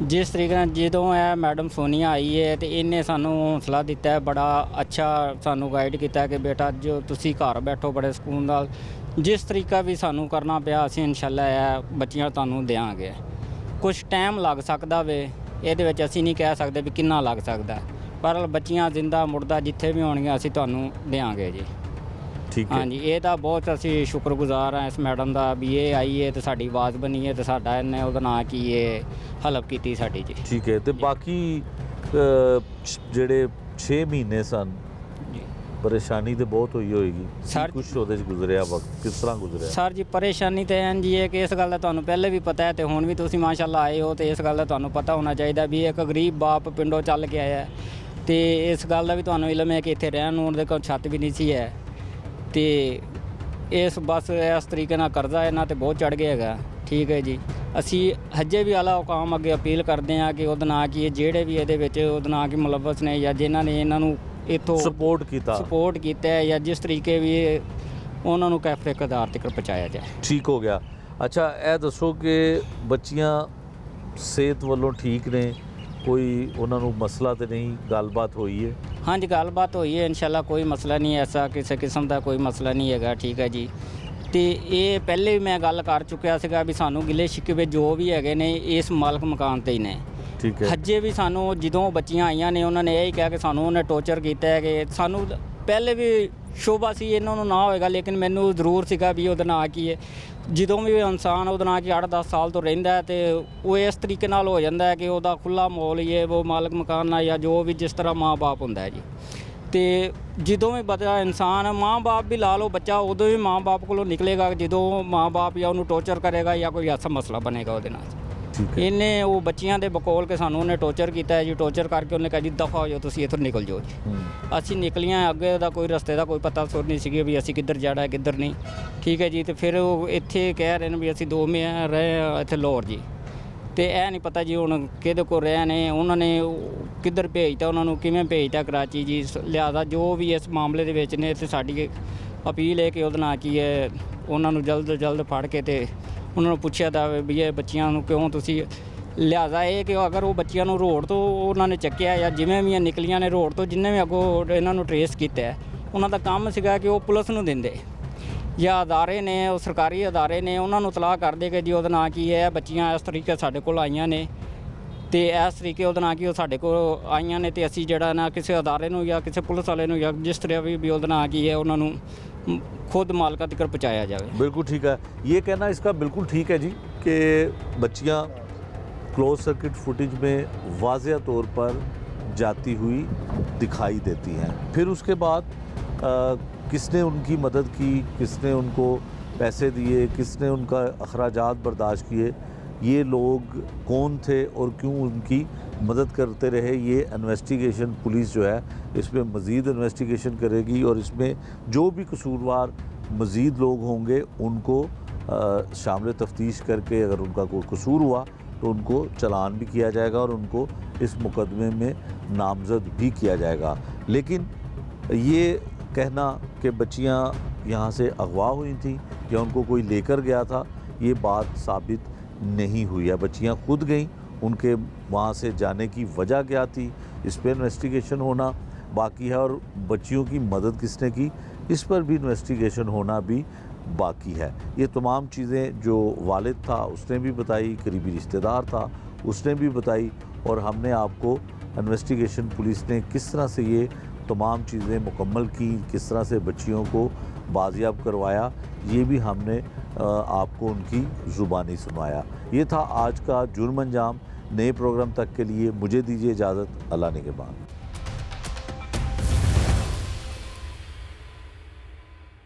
ਜਿਸ ਤਰੀਕੇ ਨਾਲ ਜਦੋਂ ਇਹ ਮੈਡਮ ਸੋਨੀਆ ਆਈ ਹੈ ਤੇ ਇਹਨੇ ਸਾਨੂੰ ਹੌਸਲਾ ਦਿੱਤਾ ਹੈ, ਬੜਾ ਅੱਛਾ ਸਾਨੂੰ ਗਾਈਡ ਕੀਤਾ ਕਿ ਬੇਟਾ ਜੋ ਤੁਸੀਂ ਘਰ ਬੈਠੋ ਬੜੇ ਸਕੂਨ ਨਾਲ, ਜਿਸ ਤਰੀਕਾ ਵੀ ਸਾਨੂੰ ਕਰਨਾ ਪਿਆ ਅਸੀਂ ਇਨਸ਼ਾਅੱਲਾ ਇਹ ਬੱਚੀਆਂ ਤੁਹਾਨੂੰ ਦੇਵਾਂਗੇ। ਕੁਝ ਟਾਈਮ ਲੱਗ ਸਕਦਾ ਵੇ, ਇਹਦੇ ਵਿੱਚ ਅਸੀਂ ਨਹੀਂ ਕਹਿ ਸਕਦੇ ਵੀ ਕਿੰਨਾ ਲੱਗ ਸਕਦਾ, ਪਰ ਬੱਚੀਆਂ ਜ਼ਿੰਦਾ ਮੁਰਦਾ ਜਿੱਥੇ ਵੀ ਹੋਣਗੀਆਂ ਅਸੀਂ ਤੁਹਾਨੂੰ ਦੇਵਾਂਗੇ ਜੀ। ਠੀਕ ਹੈ। ਹਾਂਜੀ, ਇਹ ਤਾਂ ਬਹੁਤ ਅਸੀਂ ਸ਼ੁਕਰਗੁਜ਼ਾਰ ਹਾਂ ਇਸ ਮੈਡਮ ਦਾ ਵੀ ਇਹ ਆਈ ਹੈ ਤੇ ਸਾਡੀ ਆਵਾਜ਼ ਬਣੀ ਹੈ ਤੇ ਸਾਡਾ ਇਹਨੇ ਉਹਦਾ ਨਾਂ ਕੀ ਇਹ ਹੈਲਪ ਕੀਤੀ ਸਾਡੀ ਜੀ। ਠੀਕ ਹੈ। ਤੇ ਬਾਕੀ ਜਿਹੜੇ 6 ਮਹੀਨੇ ਸਨ ਜੀ ਪਰੇਸ਼ਾਨੀ ਤੇ ਬਹੁਤ ਹੋਈ ਹੋਏਗੀ ਸਰ। ਕੁਛ ਉਹਦੇ 'ਚ ਗੁਜ਼ਰਿਆ ਵਕਤ ਕਿਸ ਤਰ੍ਹਾਂ ਗੁਜ਼ਰਿਆ? ਸਰ ਜੀ, ਪਰੇਸ਼ਾਨੀ ਤਾਂ ਐਂ ਜੀ ਹੈ ਕਿ ਇਸ ਗੱਲ ਦਾ ਤੁਹਾਨੂੰ ਪਹਿਲੇ ਵੀ ਪਤਾ ਹੈ ਤੇ ਹੁਣ ਵੀ ਤੁਸੀਂ ਮਾਸ਼ਾਅੱਲਾ ਆਏ ਹੋ ਤੇ ਇਸ ਗੱਲ ਦਾ ਤੁਹਾਨੂੰ ਪਤਾ ਹੋਣਾ ਚਾਹੀਦਾ ਵੀ ਇੱਕ ਗਰੀਬ ਬਾਪ ਪਿੰਡੋਂ ਚੱਲ ਕੇ ਆਇਆ ਤੇ ਇਸ ਗੱਲ ਦਾ ਵੀ ਤੁਹਾਨੂੰ ਇਲਮ ਹੈ ਕਿ ਇੱਥੇ ਰਹਿਣ ਨੂੰ ਉਹਦੇ ਕੋਲ ਛੱਤ ਵੀ ਨਹੀਂ ਸੀ ਹੈ ਤੇ ਇਸ ਬਸ ਇਸ ਤਰੀਕੇ ਨਾਲ ਕਰਜ਼ਾ ਇਹਨਾਂ ਤੇ ਬਹੁਤ ਚੜ ਗਿਆ ਹੈਗਾ। ਠੀਕ ਹੈ ਜੀ, ਅਸੀਂ ਹਜੇ ਵੀ ਆਲਾ ਹੁਕਾਮ ਅੱਗੇ ਅਪੀਲ ਕਰਦੇ ਹਾਂ ਕਿ ਉਹਦੇ ਨਾਲ ਕਿ ਜਿਹੜੇ ਵੀ ਇਹਦੇ ਵਿੱਚ ਉਹਦੇ ਨਾਲ ਕਿ ਮੁਲਵਸ ਨੇ ਜਾਂ ਜਿਨ੍ਹਾਂ ਨੇ ਇਹਨਾਂ ਨੂੰ ਇੱਥੋਂ ਸਪੋਰਟ ਕੀਤਾ ਹੈ ਜਾਂ ਜਿਸ ਤਰੀਕੇ ਵੀ ਉਹਨਾਂ ਨੂੰ ਕੈਫਰੇ ਕਦਾਰ ਤੱਕ ਪਹੁੰਚਾਇਆ ਜਾਏ। ਠੀਕ ਹੋ ਗਿਆ। ਅੱਛਾ, ਇਹ ਦੱਸੋ ਕਿ ਬੱਚੀਆਂ ਸਿਹਤ ਵੱਲੋਂ ਠੀਕ ਨੇ, ਕੋਈ ਉਹਨਾਂ ਨੂੰ ਮਸਲਾ ਤੇ ਨਹੀਂ, ਗੱਲਬਾਤ ਹੋਈ ਹੈ? ਹਾਂਜੀ, ਗੱਲਬਾਤ ਹੋਈ ਹੈ ਇਨਸ਼ਾਅੱਲਾ, ਕੋਈ ਮਸਲਾ ਨਹੀਂ ਐਸਾ ਕਿਸੇ ਕਿਸਮ ਦਾ ਕੋਈ ਮਸਲਾ ਨਹੀਂ ਹੈਗਾ। ਠੀਕ ਹੈ ਜੀ, ਤੇ ਇਹ ਪਹਿਲੇ ਵੀ ਮੈਂ ਗੱਲ ਕਰ ਚੁੱਕਿਆ ਸੀਗਾ ਵੀ ਸਾਨੂੰ ਗਿਲੇ ਸ਼ਿਕਵੇ ਜੋ ਵੀ ਹੈਗੇ ਨੇ ਇਸ ਮਾਲਕ ਮਕਾਨ ਤੇ ਹੀ ਨੇ। ਠੀਕ ਹੈ। ਹਜੇ ਵੀ ਸਾਨੂੰ ਜਦੋਂ ਬੱਚੀਆਂ ਆਈਆਂ ਨੇ ਉਹਨਾਂ ਨੇ ਇਹ ਹੀ ਕਿਹਾ ਕਿ ਸਾਨੂੰ ਉਹਨੇ ਟੌਰਚਰ ਕੀਤਾ ਹੈ ਕਿ ਸਾਨੂੰ ਪਹਿਲੇ ਵੀ ਸ਼ੋਭਾ ਸੀ ਇਹਨਾਂ ਨੂੰ ਨਾ ਹੋਏਗਾ, ਲੇਕਿਨ ਮੈਨੂੰ ਜ਼ਰੂਰ ਸੀਗਾ ਵੀ ਉਹਦਾ ਨਾਂ ਕੀ ਹੈ। ਜਦੋਂ ਵੀ ਇਨਸਾਨ ਉਹਦਾ ਨਾਂ ਕਿ 8-10 ਸਾਲ ਤੋਂ ਰਹਿੰਦਾ ਹੈ ਤੇ ਉਹ ਇਸ ਤਰੀਕੇ ਨਾਲ ਹੋ ਜਾਂਦਾ ਹੈ ਕਿ ਉਹਦਾ ਖੁੱਲ੍ਹਾ ਮਾਹੌਲ ਹੀ ਹੈ, ਉਹ ਮਾਲਕ ਮਕਾਨ ਨਾਲ ਜਾਂ ਜੋ ਵੀ ਜਿਸ ਤਰ੍ਹਾਂ ਮਾਂ ਬਾਪ ਹੁੰਦਾ ਹੈ ਜੀ। ਤੇ ਜਦੋਂ ਵੀ ਬੱਚਾ ਇਨਸਾਨ ਮਾਂ ਬਾਪ ਵੀ ਲਾ ਲਓ, ਬੱਚਾ ਉਦੋਂ ਵੀ ਮਾਂ ਬਾਪ ਕੋਲੋਂ ਨਿਕਲੇਗਾ ਜਦੋਂ ਮਾਂ ਬਾਪ ਜਾਂ ਉਹਨੂੰ ਟੌਰਚਰ ਕਰੇਗਾ ਜਾਂ ਕੋਈ ਐਸਾ ਮਸਲਾ ਬਣੇਗਾ ਉਹਦੇ ਨਾਲ। ਠੀਕ ਹੈ। ਇਹਨੇ ਉਹ ਬੱਚੀਆਂ ਦੇ ਬਕੌਲ ਕੇ ਸਾਨੂੰ ਉਹਨੇ ਟੌਰਚਰ ਕੀਤਾ ਹੈ ਜੀ। ਟੌਰਚਰ ਕਰਕੇ ਉਹਨੇ ਕਿਹਾ ਜੀ ਦਫਾ ਹੋ ਜਾਓ, ਤੁਸੀਂ ਇੱਥੋਂ ਨਿਕਲ ਜਾਓ ਜੀ। ਅਸੀਂ ਨਿਕਲੀਆਂ, ਅੱਗੇ ਦਾ ਕੋਈ ਰਸਤੇ ਦਾ ਕੋਈ ਪਤਾ ਸੁਰ ਨਹੀਂ ਸੀਗੀ ਵੀ ਅਸੀਂ ਕਿੱਧਰ ਜਾਣਾ ਕਿੱਧਰ ਨਹੀਂ। ਠੀਕ ਹੈ ਜੀ, ਤੇ ਫਿਰ ਉਹ ਇੱਥੇ ਕਹਿ ਰਹੇ ਨੇ ਵੀ ਅਸੀਂ 2 ਮਹੀਨੇ ਰਹੇ ਇੱਥੇ ਲਾਹੌਰ ਜੀ, ਤੇ ਇਹ ਨਹੀਂ ਪਤਾ ਜੀ ਹੁਣ ਕਿਹਦੇ ਕੋਲ ਰਹੇ ਨੇ, ਉਹਨਾਂ ਨੇ ਕਿੱਧਰ ਭੇਜਤਾ, ਉਹਨਾਂ ਨੂੰ ਕਿਵੇਂ ਭੇਜਤਾ ਕਰਾਚੀ ਜੀ। ਲਿਹਾਜ਼ਾ ਜੋ ਵੀ ਇਸ ਮਾਮਲੇ ਦੇ ਵਿੱਚ ਨੇ ਤੇ ਸਾਡੀ ਅਪੀਲ ਹੈ ਕਿ ਉਹਦੇ ਨਾਲ ਕੀ ਹੈ ਉਹਨਾਂ ਨੂੰ ਜਲਦ ਤੋਂ ਜਲਦ ਫੜ ਕੇ ਤੇ ਉਹਨਾਂ ਨੂੰ ਪੁੱਛਿਆ ਜਾਵੇ ਵੀ ਇਹ ਬੱਚੀਆਂ ਨੂੰ ਕਿਉਂ ਤੁਸੀਂ, ਲਿਹਾਜ਼ਾ ਇਹ ਕਿ ਅਗਰ ਉਹ ਬੱਚੀਆਂ ਨੂੰ ਰੋਡ ਤੋਂ ਉਹਨਾਂ ਨੇ ਚੱਕਿਆ ਜਾਂ ਜਿਵੇਂ ਵੀ ਨਿਕਲੀਆਂ ਨੇ ਰੋਡ ਤੋਂ, ਜਿੰਨੇ ਵੀ ਅੱਗੋਂ ਇਹਨਾਂ ਨੂੰ ਟਰੇਸ ਕੀਤਾ, ਉਹਨਾਂ ਦਾ ਕੰਮ ਸੀਗਾ ਕਿ ਉਹ ਪੁਲਿਸ ਨੂੰ ਦਿੰਦੇ ਜਾਂ ਅਦਾਰੇ ਨੇ, ਉਹ ਸਰਕਾਰੀ ਅਦਾਰੇ ਨੇ, ਉਹਨਾਂ ਨੂੰ ਇਤਲਾਹ ਕਰਦੇ ਕਿ ਜੀ ਉਹਦਾ ਨਾਂ ਕੀ ਹੈ, ਬੱਚੀਆਂ ਇਸ ਤਰੀਕੇ ਸਾਡੇ ਕੋਲ ਆਈਆਂ ਨੇ ਤੇ ਇਸ ਤਰੀਕੇ ਉਹਦਾ ਨਾਂ ਕੀ ਉਹ ਸਾਡੇ ਕੋਲ ਆਈਆਂ ਨੇ ਤੇ ਅਸੀਂ ਜਿਹੜਾ ਨਾ ਕਿਸੇ ਅਦਾਰੇ ਨੂੰ ਜਾਂ ਕਿਸੇ ਪੁਲਿਸ ਵਾਲੇ ਨੂੰ ਜਾਂ ਜਿਸ ਤਰ੍ਹਾਂ ਵੀ ਉਹਦਾ ਨਾਂ ਕੀ ਹੈ ਉਹਨਾਂ ਨੂੰ खुद मालका तक पहुँचाया जाए। बिल्कुल ठीक है। ये कहना इसका बिल्कुल ठीक है जी कि बच्चियाँ क्लोज सर्किट फुटेज में वाज़ेह तौर पर जाती हुई दिखाई देती हैं। फिर उसके बाद किसने उनकी मदद की, किसने उनको पैसे दिए, किसने उनका अखराजात बर्दाश्त किए, ये लोग कौन थे और क्यों उनकी मदद करते रहे, ये इन्वेस्टिगेशन पुलिस जो है इसमें मज़ीद इन्वेस्टिगेशन करेगी और इसमें जो भी कसूरवार मज़ीद लोग होंगे उनको शामिल तफ्तीश करके अगर उनका कोई कसूर हुआ तो उनको चालान भी किया जाएगा और उनको इस मुकदमे में नामज़द भी किया जाएगा। लेकिन ये कहना कि बच्चियाँ यहाँ से अगवा हुई थी या उनको कोई लेकर गया था, ये बात साबित नहीं हुई है। बच्चियाँ खुद गईं, उनके वहाँ से जाने की वजह क्या थी, इस पर इन्वेस्टिगेशन होना बाकी है और बच्चियों की मदद किसने की इस पर भी इन्वेस्टिगेशन होना भी बाकी है। ये तमाम चीज़ें जो वालिद था उसने भी बताई, करीबी रिश्तेदार था उसने भी बताई और हमने आपको इन्वेस्टिगेशन पुलिस ने किस तरह से ये तमाम चीज़ें मुकम्मल की, किस तरह से बच्चियों को बाजियाब करवाया, ये भी हमने आपको उनकी ज़ुबानी सुनाया। ये था आज का जुर्म अंजाम। नए प्रोग्राम तक के लिए मुझे दीजिए इजाज़त। अल्लाह ने के बाद।